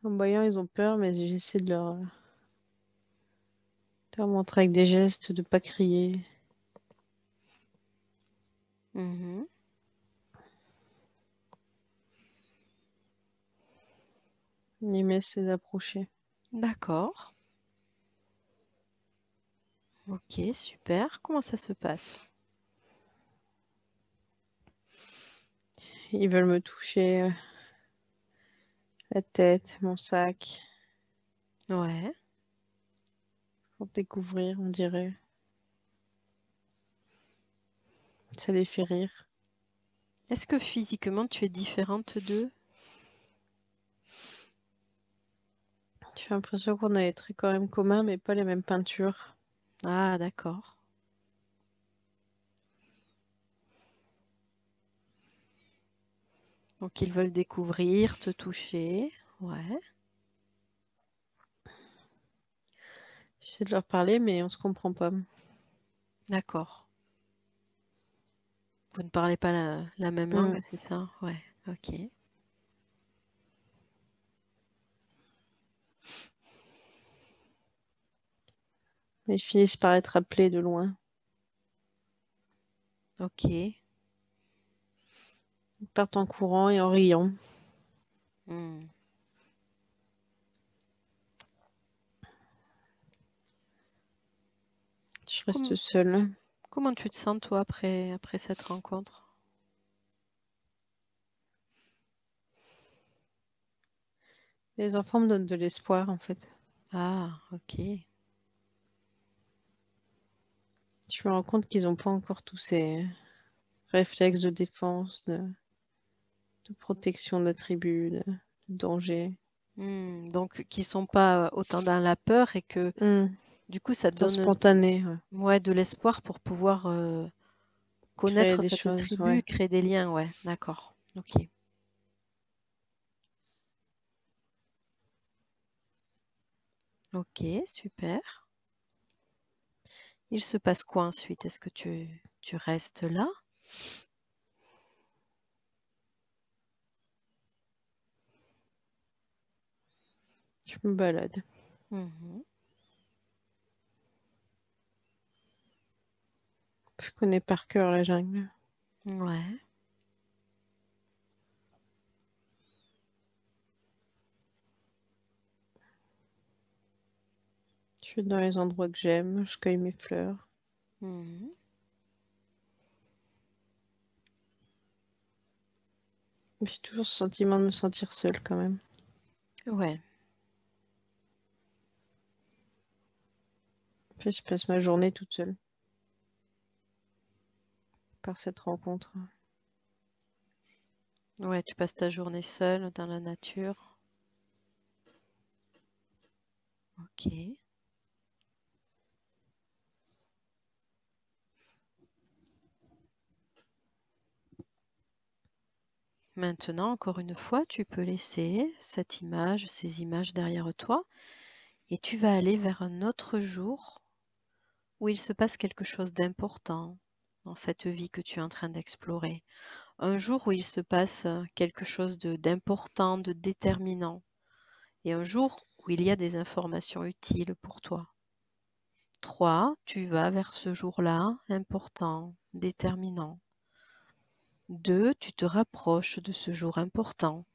En voyant, ils ont peur, mais j'essaie de leur montrer avec des gestes, de pas crier. Mhm. Limite, c'est d'approcher. D'accord. Ok, super. Comment ça se passe? Ils veulent me toucher la tête, mon sac, Ouais. pour découvrir, on dirait. Ça les fait rire. Est-ce que physiquement tu es différente d'eux? J'ai l'impression qu'on a des traits quand même communs, mais pas les mêmes peintures. Ah, d'accord. Donc ils veulent découvrir, te toucher. Ouais, J'essaie de leur parler, mais on se comprend pas. d'accord. Vous ne parlez pas la même langue, Hmm. c'est ça? Ouais, ok. Mais ils finissent par être appelés de loin. Ok. Ils partent en courant et en riant. Hmm. Je reste Com- seule. Comment tu te sens toi après cette rencontre? Les enfants me donnent de l'espoir, en fait. Ah, ok. Je me rends compte qu'ils n'ont pas encore tous ces réflexes de défense, de protection de la tribu, de danger. Donc qui sont pas autant dans la peur et que Hmm. du coup ça te Ils sont donne spontanés, ouais. ouais, de l'espoir pour pouvoir Créer connaître des cette choses, tribu, ouais. créer des liens, ouais, d'accord. Ok. Ok, super. Il se passe quoi ensuite? Est-ce que tu restes là? Je me balade. Mhm. Je connais par cœur la jungle. Ouais. Je suis dans les endroits que j'aime, je cueille mes fleurs. Mhm. J'ai toujours ce sentiment de me sentir seule quand même. Ouais. En fait, je passe ma journée toute seule par cette rencontre. Ouais, tu passes ta journée seule dans la nature. Ok. Maintenant, encore une fois, tu peux laisser cette image, ces images derrière toi et tu vas aller vers un autre jour où il se passe quelque chose d'important dans cette vie que tu es en train d'explorer. Un jour où il se passe quelque chose d'important, de déterminant. Et un jour où il y a des informations utiles pour toi. 3. Tu vas vers ce jour-là, important, déterminant. 2. Tu te rapproches de ce jour important.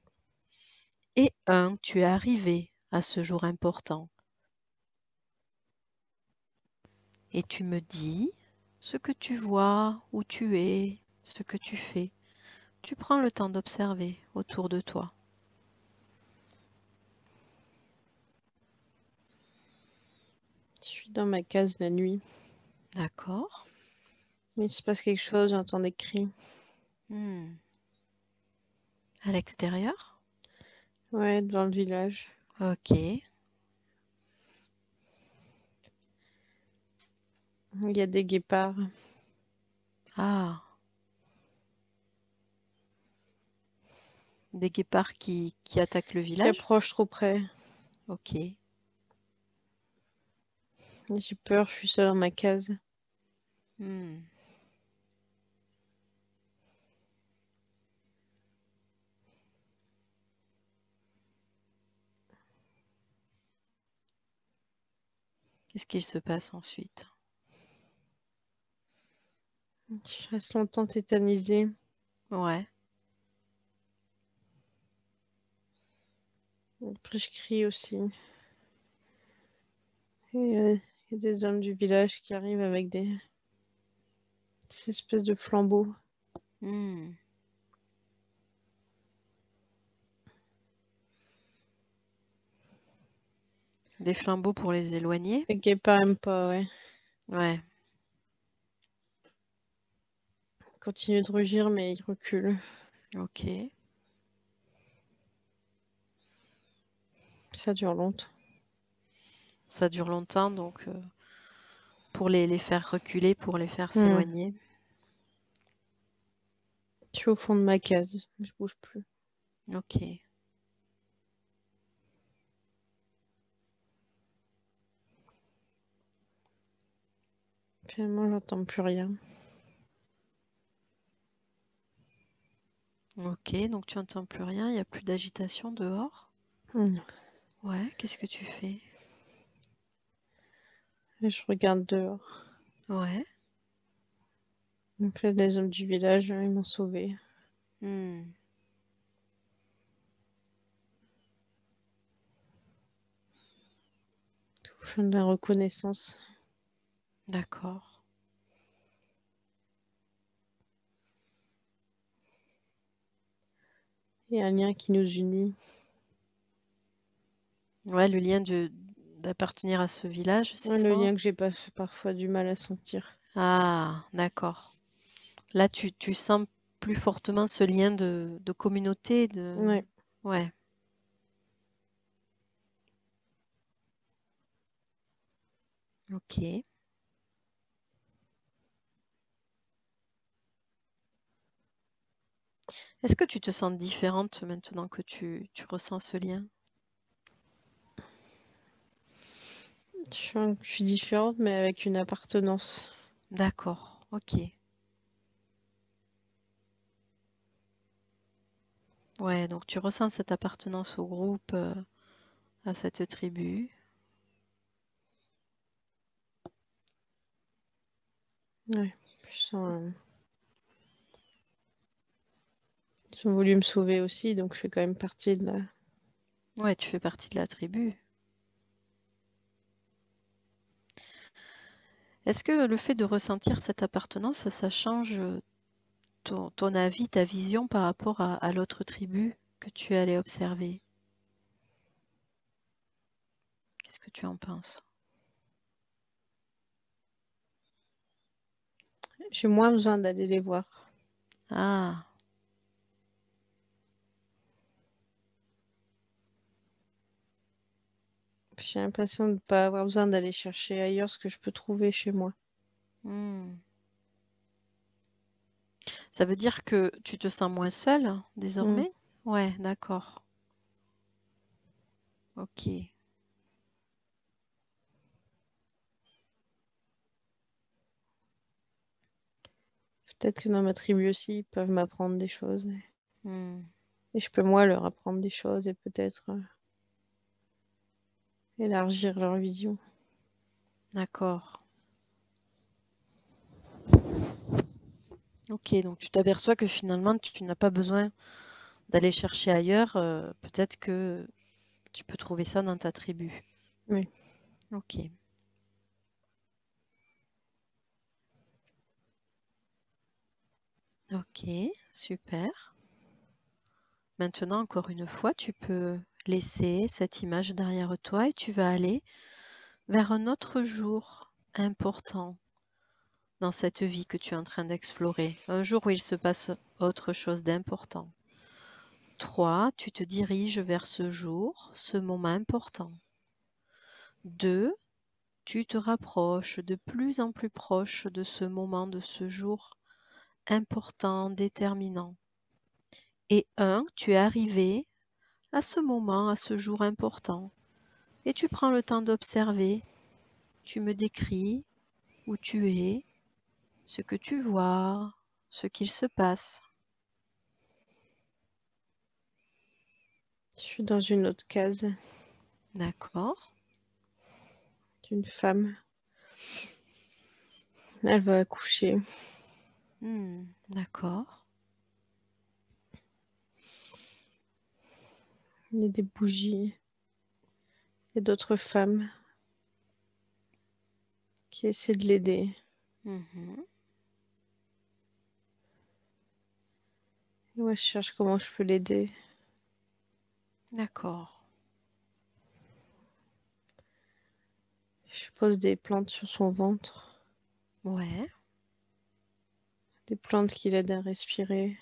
Et 1. Tu es arrivé à ce jour important. Et tu me dis ce que tu vois, où tu es, ce que tu fais. Tu prends le temps d'observer autour de toi. Je suis dans ma case la nuit. D'accord. Il se passe quelque chose, j'entends des cris. À l'extérieur? Ouais, devant le village. Ok. Il y a des guépards. Ah, des guépards qui attaquent le Qui village? approchent trop près. Ok. J'ai peur, je suis seule dans ma case. Hmm. Qu'est-ce qu'il se passe ensuite? Je reste longtemps tétanisée. Ouais. Après, je crie aussi. Et il y a des hommes du village qui arrivent avec des espèces de flambeaux. Hmm. Des flambeaux pour les éloigner? Les guépards aiment pas, ouais. Ouais. Ils continuent de rugir, mais ils reculent. Ok. Ça dure longtemps. Ça dure longtemps, donc pour les faire reculer, pour les faire Hmm. s'éloigner. Je suis au fond de ma case. Je bouge plus. Ok. Finalement, j'entends plus rien. Ok, donc tu n'entends plus rien, il n'y a plus d'agitation dehors? Hmm. Ouais, qu'est-ce que tu fais? Et je regarde dehors. Ouais. En fait, les hommes du village, ils m'ont sauvée. Hmm. Au fond de la reconnaissance. D'accord. Il y a un lien qui nous unit. Ouais, le lien d'appartenir à ce village, c'est Ouais, le ça? lien que j'ai pas parfois du mal à sentir. Ah, d'accord. Là, tu sens plus fortement ce lien de communauté, de... Ouais. Ouais. Ok. Est-ce que tu te sens différente maintenant que tu ressens ce lien? Je suis différente, mais avec une appartenance. D'accord, ok. Ouais, donc tu ressens cette appartenance au groupe, à cette tribu. Ouais. Je sens, ils ont voulu me sauver aussi, donc je fais quand même partie de la... Ouais, tu fais partie de la tribu. Est-ce que le fait de ressentir cette appartenance, ça change ton avis, ta vision par rapport à l'autre tribu que tu es allé observer? Qu'est-ce que tu en penses? J'ai moins besoin d'aller les voir. Ah, J'ai l'impression de ne pas avoir besoin d'aller chercher ailleurs ce que je peux trouver chez moi. hmm. Ça veut dire que tu te sens moins seule Hmm. désormais? Ouais, d'accord. Ok. Peut-être que dans ma tribu aussi, ils peuvent m'apprendre des choses. Hmm, Et je peux, moi, leur apprendre des choses et peut-être élargir leur vision. d'accord. Ok, donc tu t'aperçois que finalement, tu n'as pas besoin d'aller chercher ailleurs. Peut-être que tu peux trouver ça dans ta tribu. Oui. Ok. Ok, super. Maintenant, encore une fois, tu peux laisser cette image derrière toi et tu vas aller vers un autre jour important dans cette vie que tu es en train d'explorer. Un jour où il se passe autre chose d'important. 3, tu te diriges vers ce jour, ce moment important. 2, tu te rapproches de plus en plus proche de ce moment, de ce jour important, déterminant. Et 1, tu es arrivé à ce moment, à ce jour important. Et tu prends le temps d'observer. Tu me décris où tu es, ce que tu vois, ce qu'il se passe. Je suis dans une autre case D'accord. d'une femme. Elle va accoucher. D'accord. Il y a des bougies. Il y a d'autres femmes qui essaient de l'aider. Mhm. Et moi, je cherche comment je peux l'aider. D'accord. Je pose des plantes sur son ventre. Ouais. Des plantes qui l'aident à respirer.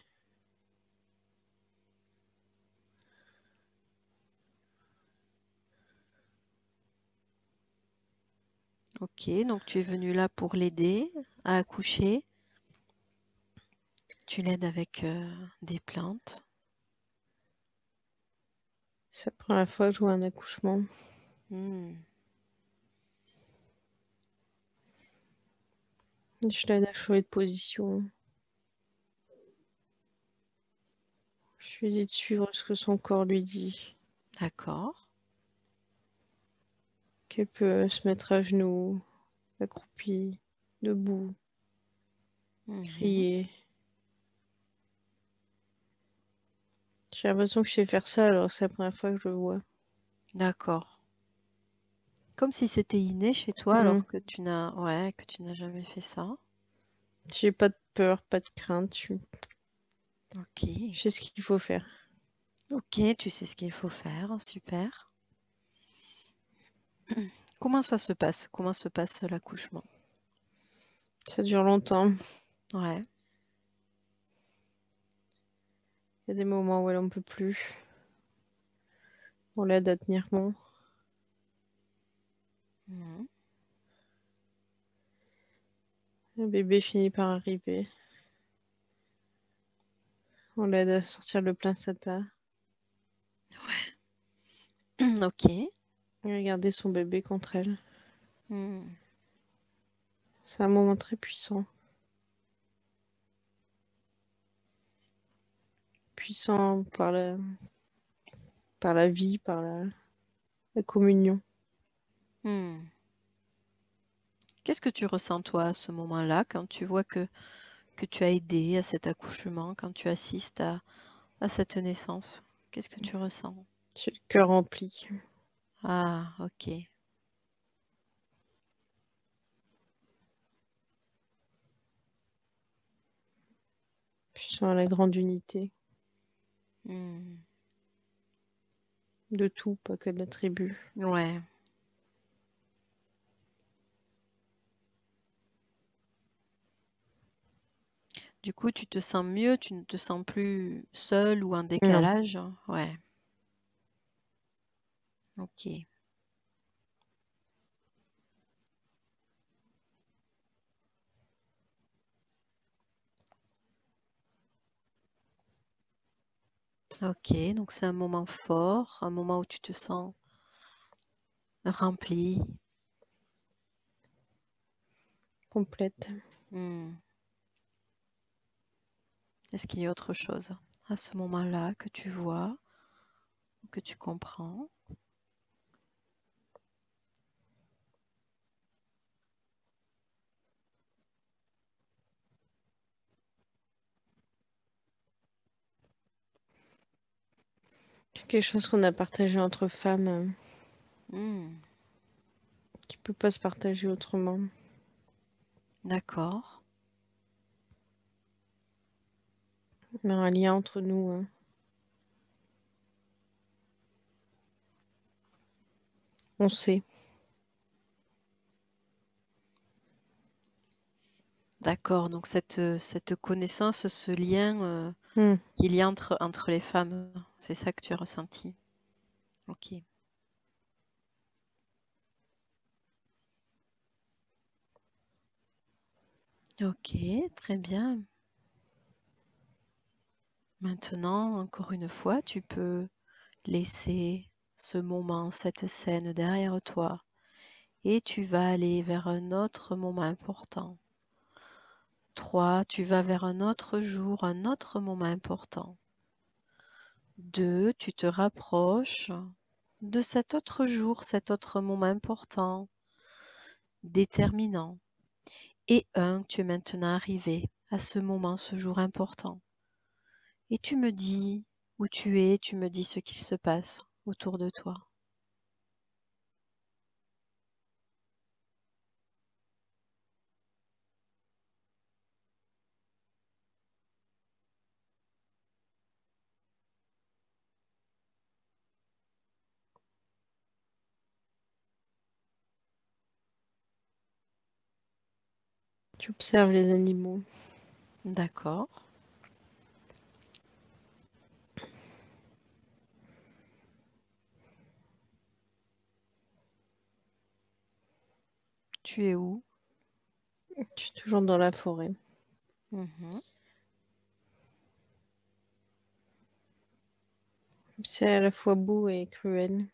Ok. Donc tu es venu là pour l'aider à accoucher. Tu l'aides avec des plantes. C'est la première fois que je vois un accouchement. Hmm. Je l'aide à changer de position. Je lui dis de suivre ce que son corps lui dit. D'accord. Qu'elle peut se mettre à genoux, accroupie, debout, Mhm. crier. J'ai l'impression que je sais faire ça alors que c'est la première fois que je le vois. D'accord. Comme si c'était inné chez toi Hmm. alors que tu n'as jamais fait ça. J'ai pas de peur, pas de crainte. Ok. Je sais ce qu'il faut faire. Ok, tu sais ce qu'il faut faire. Super. Comment ça se passe? Comment se passe l'accouchement? Ça dure longtemps. Ouais. Il y a des moments où elle en peut plus. On l'aide à tenir bon. Mhm. Le bébé finit par arriver. On l'aide à sortir le placenta. Ok. Et à garder son bébé contre elle. Hmm. C'est un moment très puissant. Puissant par la vie, par la communion. Hmm. Qu'est-ce que tu ressens toi à ce moment-là quand tu vois que tu as aidé à cet accouchement, quand tu assistes à cette naissance? Qu'est-ce que tu ressens? J'ai le cœur rempli. Ah, ok. Je sens la grande unité Hmm. de tout, pas que de la tribu. Ouais. Du coup, tu te sens mieux, tu ne te sens plus seul ou en Non. décalage? Ouais. Ok. Ok, donc c'est un moment fort, un moment où tu te sens rempli. Complète. Hmm. Est-ce qu'il y a autre chose à ce moment-là que tu vois, que tu comprends? Quelque chose qu'on a partagé entre femmes Hmm, qui peut pas se partager autrement. d'accord. On a un lien entre nous. On sait. D'accord. Donc cette connaissance, ce lien Hmm. qu'il y a entre les femmes, c'est ça que tu as ressenti. Ok. Ok, très bien. Maintenant, encore une fois, tu peux laisser ce moment, cette scène derrière toi et tu vas aller vers un autre moment important. 3, tu vas vers un autre jour, un autre moment important. 2, tu te rapproches de cet autre jour, cet autre moment important, déterminant. Et 1, tu es maintenant arrivé à ce moment, ce jour important. Et tu me dis où tu es, tu me dis ce qu'il se passe autour de toi. Tu observes les animaux. D'accord. Tu es où? Je suis toujours dans la forêt. Mhm. C'est à la fois beau et cruel.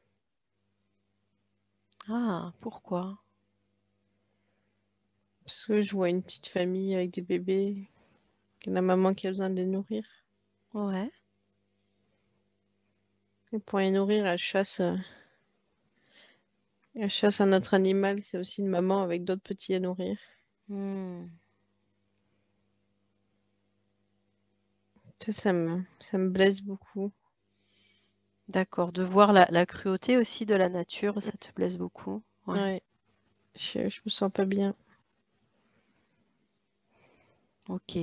Ah, pourquoi? Parce que je vois une petite famille avec des bébés, et la maman qui a besoin de les nourrir. Ouais. Et pour les nourrir, elle chasse un autre animal. C'est aussi une maman avec d'autres petits à nourrir. Hmm. Ça me blesse beaucoup. D'accord. De voir la cruauté aussi de la nature, ça te blesse beaucoup. Ouais. Ouais, je me sens pas bien. Ok.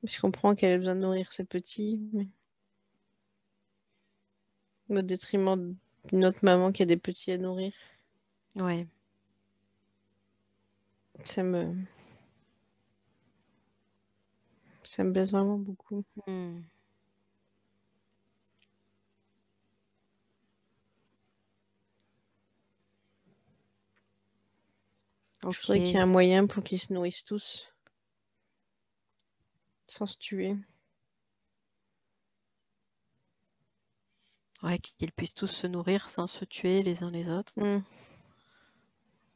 Je comprends qu'elle a besoin de nourrir ses petits, mais au détriment d'une autre maman qui a des petits à nourrir. Ouais. Ça me, ça me blesse vraiment beaucoup. Hmm. Je voudrais qu'il y Ok. ait un moyen pour qu'ils se nourrissent tous, sans se tuer. Ouais, qu'ils puissent tous se nourrir sans se tuer les uns les autres. Hmm.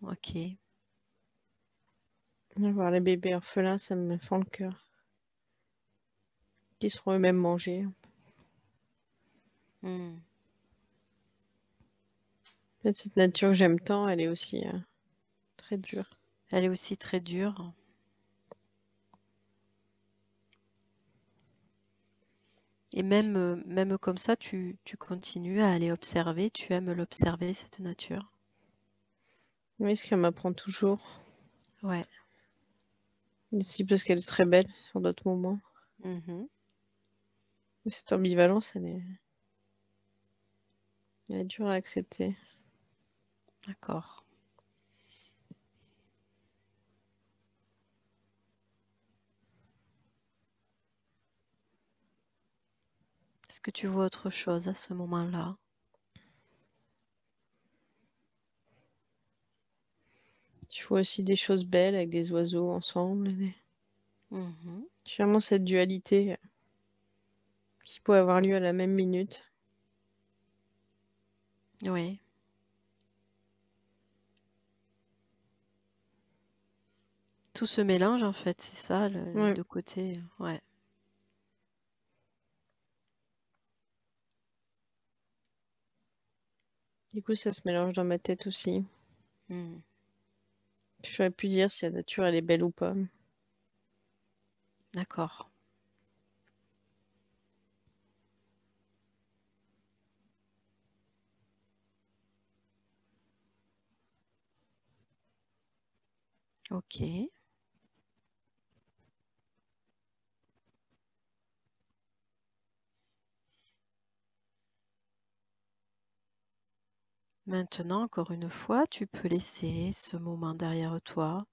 Ok. Voir les bébés orphelins, ça me fend le cœur. Qu'ils seront eux-mêmes mangés. Hmm. Cette nature que j'aime tant, elle est aussi très dure. Elle est aussi très dure. Et même comme ça, tu continues à aller observer, tu aimes l'observer, cette nature. Oui, ce qu'elle m'apprend toujours. Ouais. Aussi parce qu'elle est très belle sur d'autres moments. Mhm. Mais cette ambivalence, elle est dure à accepter. D'accord. Est-ce que tu vois autre chose à ce moment-là? Tu vois aussi des choses belles avec des oiseaux ensemble. Mhm. C'est vraiment cette dualité qui peut avoir lieu à la même minute. Oui. Tout se mélange en fait, c'est ça, les Ouais. deux côtés. Ouais. Du coup, ça se mélange dans ma tête aussi. Hmm. Je saurais plus dire si la nature, elle est belle ou pas. D'accord. Ok. Maintenant, encore une fois, tu peux laisser ce moment derrière toi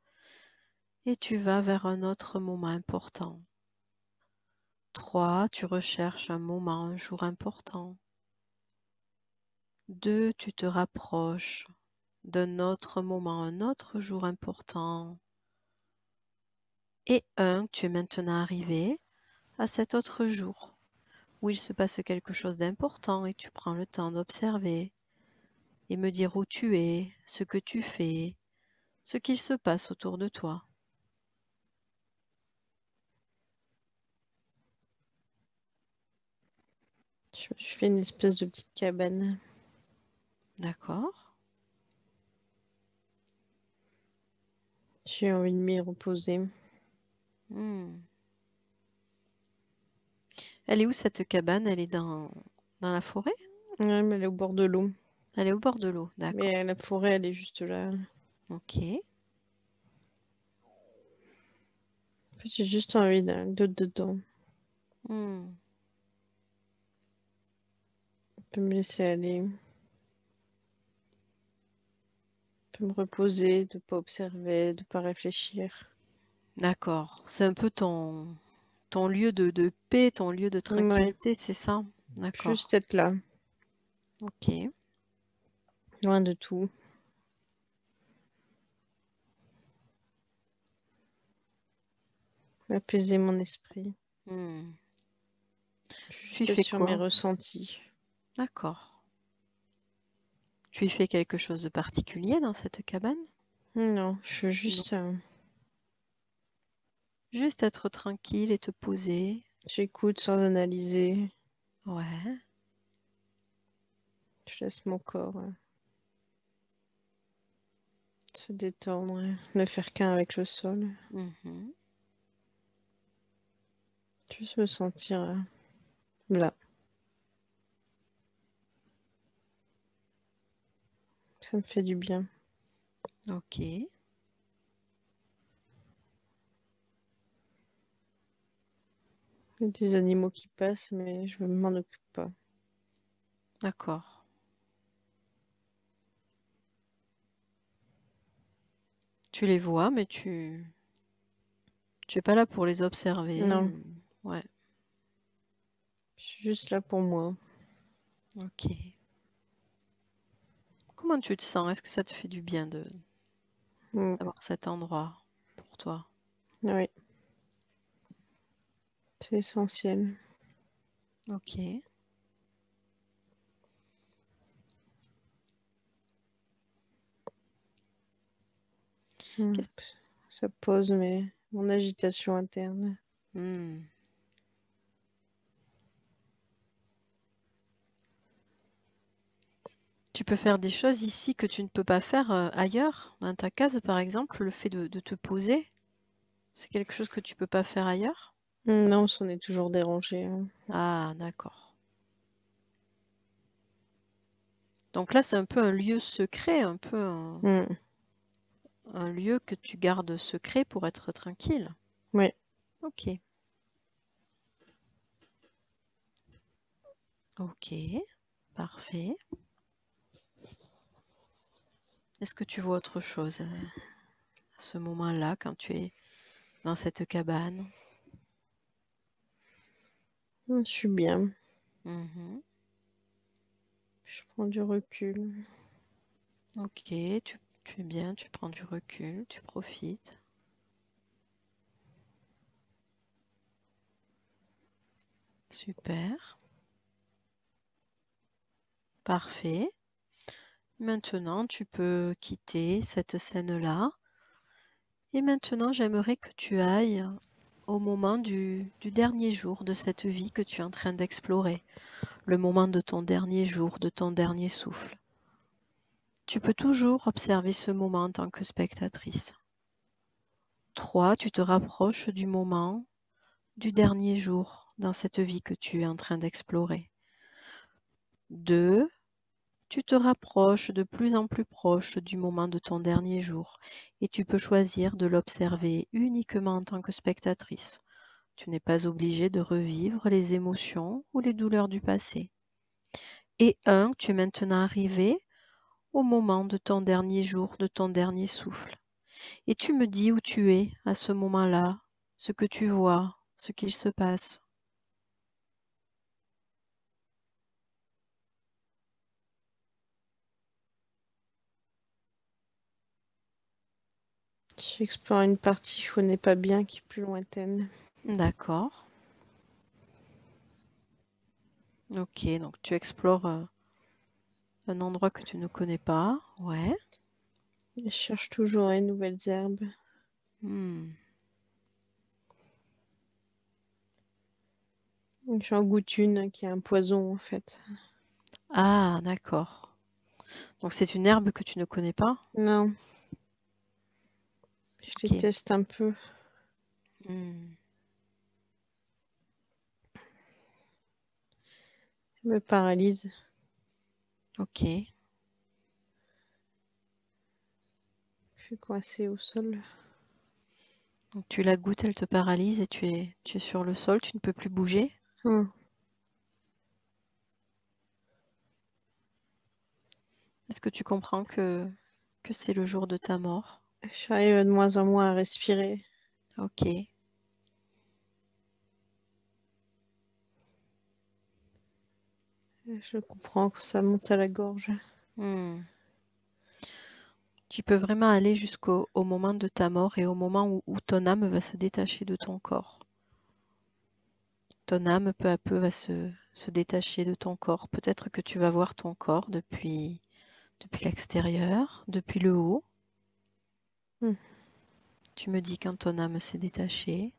et tu vas vers un autre moment important. 3, tu recherches un moment, un jour important. 2, tu te rapproches d'un autre moment, un autre jour important. Et 1, tu es maintenant arrivé à cet autre jour où il se passe quelque chose d'important et tu prends le temps d'observer et me dire où tu es, ce que tu fais, ce qu'il se passe autour de toi. Je me suis fait une espèce de petite cabane. D'accord? J'ai envie de m'y reposer. Hmm. Elle est où cette cabane? Elle est dans la forêt? Ouais, mais elle est au bord de l'eau. Elle est au bord de l'eau, d'accord. Mais la forêt, elle est juste là. Ok. En fait, j'ai juste envie d'être dedans. Hmm. De me laisser aller. De me reposer, de pas observer, de pas réfléchir. D'accord. C'est un peu ton lieu de paix, ton lieu de Ouais, tranquillité, c'est ça? juste D'accord. être là. Ok. Loin de tout. Apaiser mon esprit. Hmm. Tu y Juste être fais sur mes quoi? ressentis. D'accord. Tu y fais quelque chose de particulier dans cette cabane? Non, je veux Non. juste... Juste être tranquille et te poser. j'écoute sans analyser. Ouais. Je laisse mon corps se détendre. Ne faire qu'un avec le sol. Mhm. Juste me sentir là. Ça me fait du bien. Ok. Il y a des animaux qui passent, mais je m'en occupe pas. D'accord. Tu les vois, mais tu es pas là pour les observer. Non, Ouais. je suis juste là pour moi. Ok. Comment tu te sens? Est-ce que ça te fait du bien Mm. d'avoir cet endroit pour toi? Oui, c'est essentiel. Ok. Ça, Qu'est-ce- ça pose mon agitation interne. Hmm. Tu peux faire des choses ici que tu ne peux pas faire ailleurs. Dans ta case, par exemple, le fait de te poser, c'est quelque chose que tu peux pas faire ailleurs? Non, on s'en est toujours dérangé. Ah, d'accord. Donc là, c'est un peu un lieu secret, un peu Mm. un lieu que tu gardes secret pour être tranquille. Ouais. Ok. Ok. Parfait. Est-ce que tu vois autre chose à ce moment-là quand tu es dans cette cabane? Je suis bien. Mhm. Je prends du recul. Ok, tu es bien, tu prends du recul, tu profites. Super. Parfait. Maintenant, tu peux quitter cette scène-là. Et maintenant, j'aimerais que tu ailles au moment du dernier jour de cette vie que tu es en train d'explorer. Le moment de ton dernier jour, de ton dernier souffle. Tu peux toujours observer ce moment en tant que spectatrice. 3. Tu te rapproches du moment du dernier jour dans cette vie que tu es en train d'explorer. 2. Tu te rapproches de plus en plus proche du moment de ton dernier jour et tu peux choisir de l'observer uniquement en tant que spectatrice. Tu n'es pas obligé de revivre les émotions ou les douleurs du passé. Et 1. Tu es maintenant arrivé au moment de ton dernier jour, de ton dernier souffle. Et tu me dis où tu es à ce moment-là, ce que tu vois, ce qu'il se passe. J'explore une partie que je connais pas bien, qui est plus lointaine. D'accord. Ok, donc tu explores un endroit que tu ne connais pas. Ouais. Je cherche toujours les nouvelles herbes. Hmm. J'en goûte une qui a un poison en fait. Ah, d'accord. Donc c'est une herbe que tu ne connais pas? Non, je les Ok. teste un peu. Hmm. Je me paralyse. Ok. Je suis coincée au sol. Donc tu la goûtes, elle te paralyse et tu es sur le sol, tu ne peux plus bouger. Hum. Est-ce que tu comprends que c'est le jour de ta mort? J'arrive de moins en moins à respirer. Ok. Je comprends que ça monte à la gorge. Hmm. Tu peux vraiment aller jusqu'au moment de ta mort et au moment où ton âme va se détacher de ton corps. Ton âme, peu à peu, va se détacher de ton corps. Peut-être que tu vas voir ton corps depuis l'extérieur, depuis le haut. Hum. Tu me dis quand ton âme s'est détachée.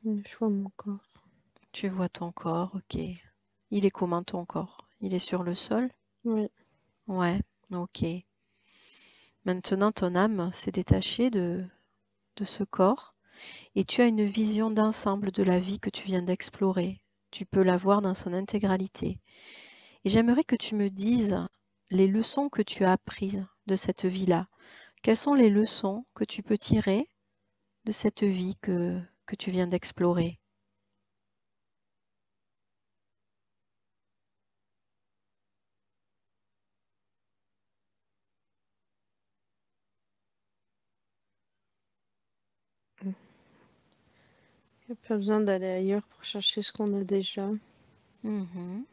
Je vois mon corps. Tu vois ton corps, ok. Il est comment ton corps? Il est sur le sol? Oui. Ouais, ok. Maintenant, ton âme s'est détachée de ce corps et tu as une vision d'ensemble de la vie que tu viens d'explorer. Tu peux la voir dans son intégralité. Et j'aimerais que tu me dises les leçons que tu as apprises de cette vie-là. Quelles sont les leçons que tu peux tirer de cette vie que tu viens d'explorer? Il n'y a pas besoin d'aller ailleurs pour chercher ce qu'on a déjà. Mhm.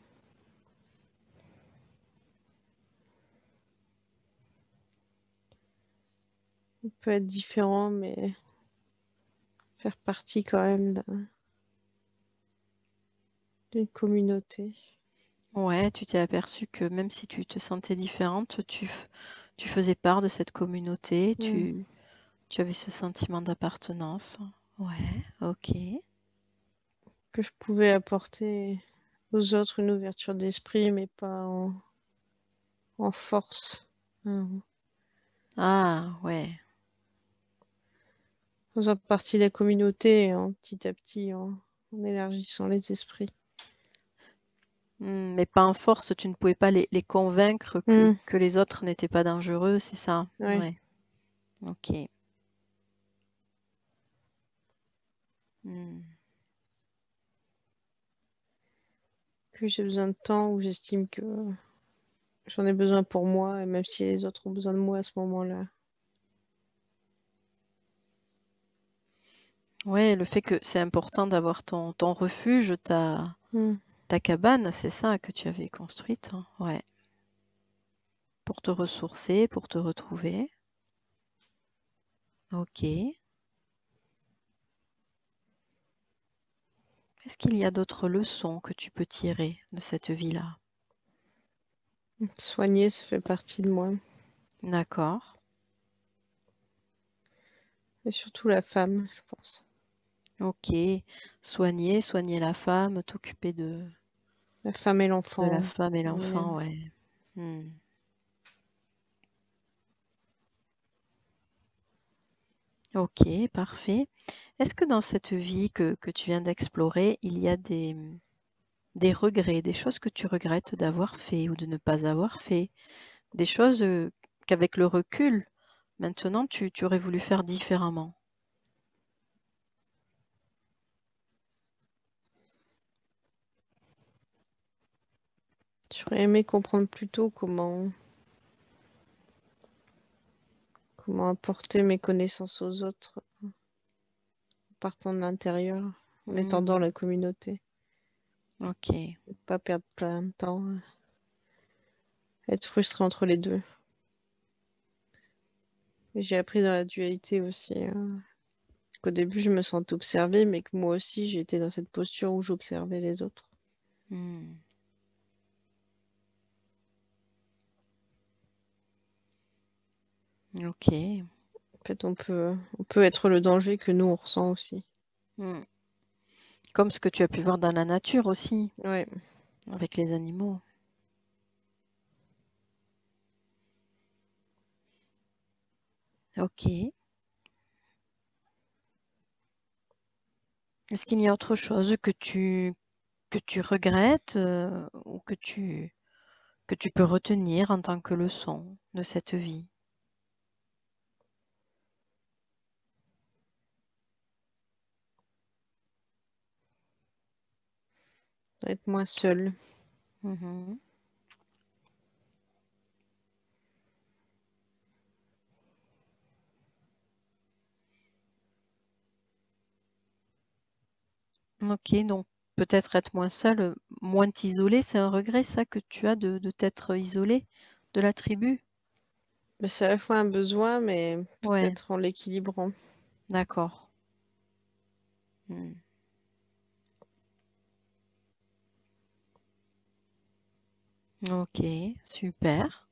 On peut être différent, mais faire partie quand même d'une communauté. Ouais, tu t'es aperçu que même si tu te sentais différente, tu faisais part de cette communauté, Hum. tu avais ce sentiment d'appartenance. Ouais, ok. Que je pouvais apporter aux autres une ouverture d'esprit, mais pas en force. En Ah, ouais. faisant partie de la communauté, petit à petit, en élargissant les esprits. Mais pas en force, tu ne pouvais pas les convaincre Hum. que les autres n'étaient pas dangereux, c'est ça? Ouais. Ouais, ok. Hmm. Que j'ai besoin de temps, où j'estime que j'en ai besoin pour moi, et même si les autres ont besoin de moi à ce moment-là. Ouais, le fait que c'est important d'avoir ton refuge, Hum. ta cabane, c'est ça que tu avais construite, hein? Ouais. Pour te ressourcer, pour te retrouver. Ok. Est-ce qu'il y a d'autres leçons que tu peux tirer de cette vie-là? Soigner, ça fait partie de moi. D'accord. Et surtout la femme, je pense. Ok. Soigner la femme, t'occuper de La femme et De la l'enfant. femme et Ouais. l'enfant, ouais. Hmm. Ok, parfait. Est-ce que dans cette vie que tu viens d'explorer, il y a des regrets, des choses que tu regrettes d'avoir fait ou de ne pas avoir fait, des choses qu'avec le recul, maintenant, tu aurais voulu faire différemment? J'aurais aimé comprendre plus tôt comment apporter mes connaissances aux autres en partant de l'intérieur, en étant dans Hmm, la communauté. ok. Ne pas perdre plein de temps, être frustré entre les deux. Et j'ai appris dans la dualité aussi, qu'au début je me sentais observée, mais que moi aussi j'étais dans cette posture où j'observais les autres. Hmm, ok. En fait, on peut être le danger que nous on ressent aussi. Hmm. Comme ce que tu as pu voir dans la nature aussi, Ouais, avec les animaux. Ok. Est-ce qu'il y a autre chose que tu regrettes ou que tu peux retenir en tant que leçon de cette vie? être moins seul. Mhm. Ok, donc peut-être être moins seul, moins t'isoler, c'est un regret ça que tu as de t'être isolé de la tribu? Mais c'est à la fois un besoin, mais Ouais, peut-être en l'équilibrant. d'accord. Hmm. Ok, super.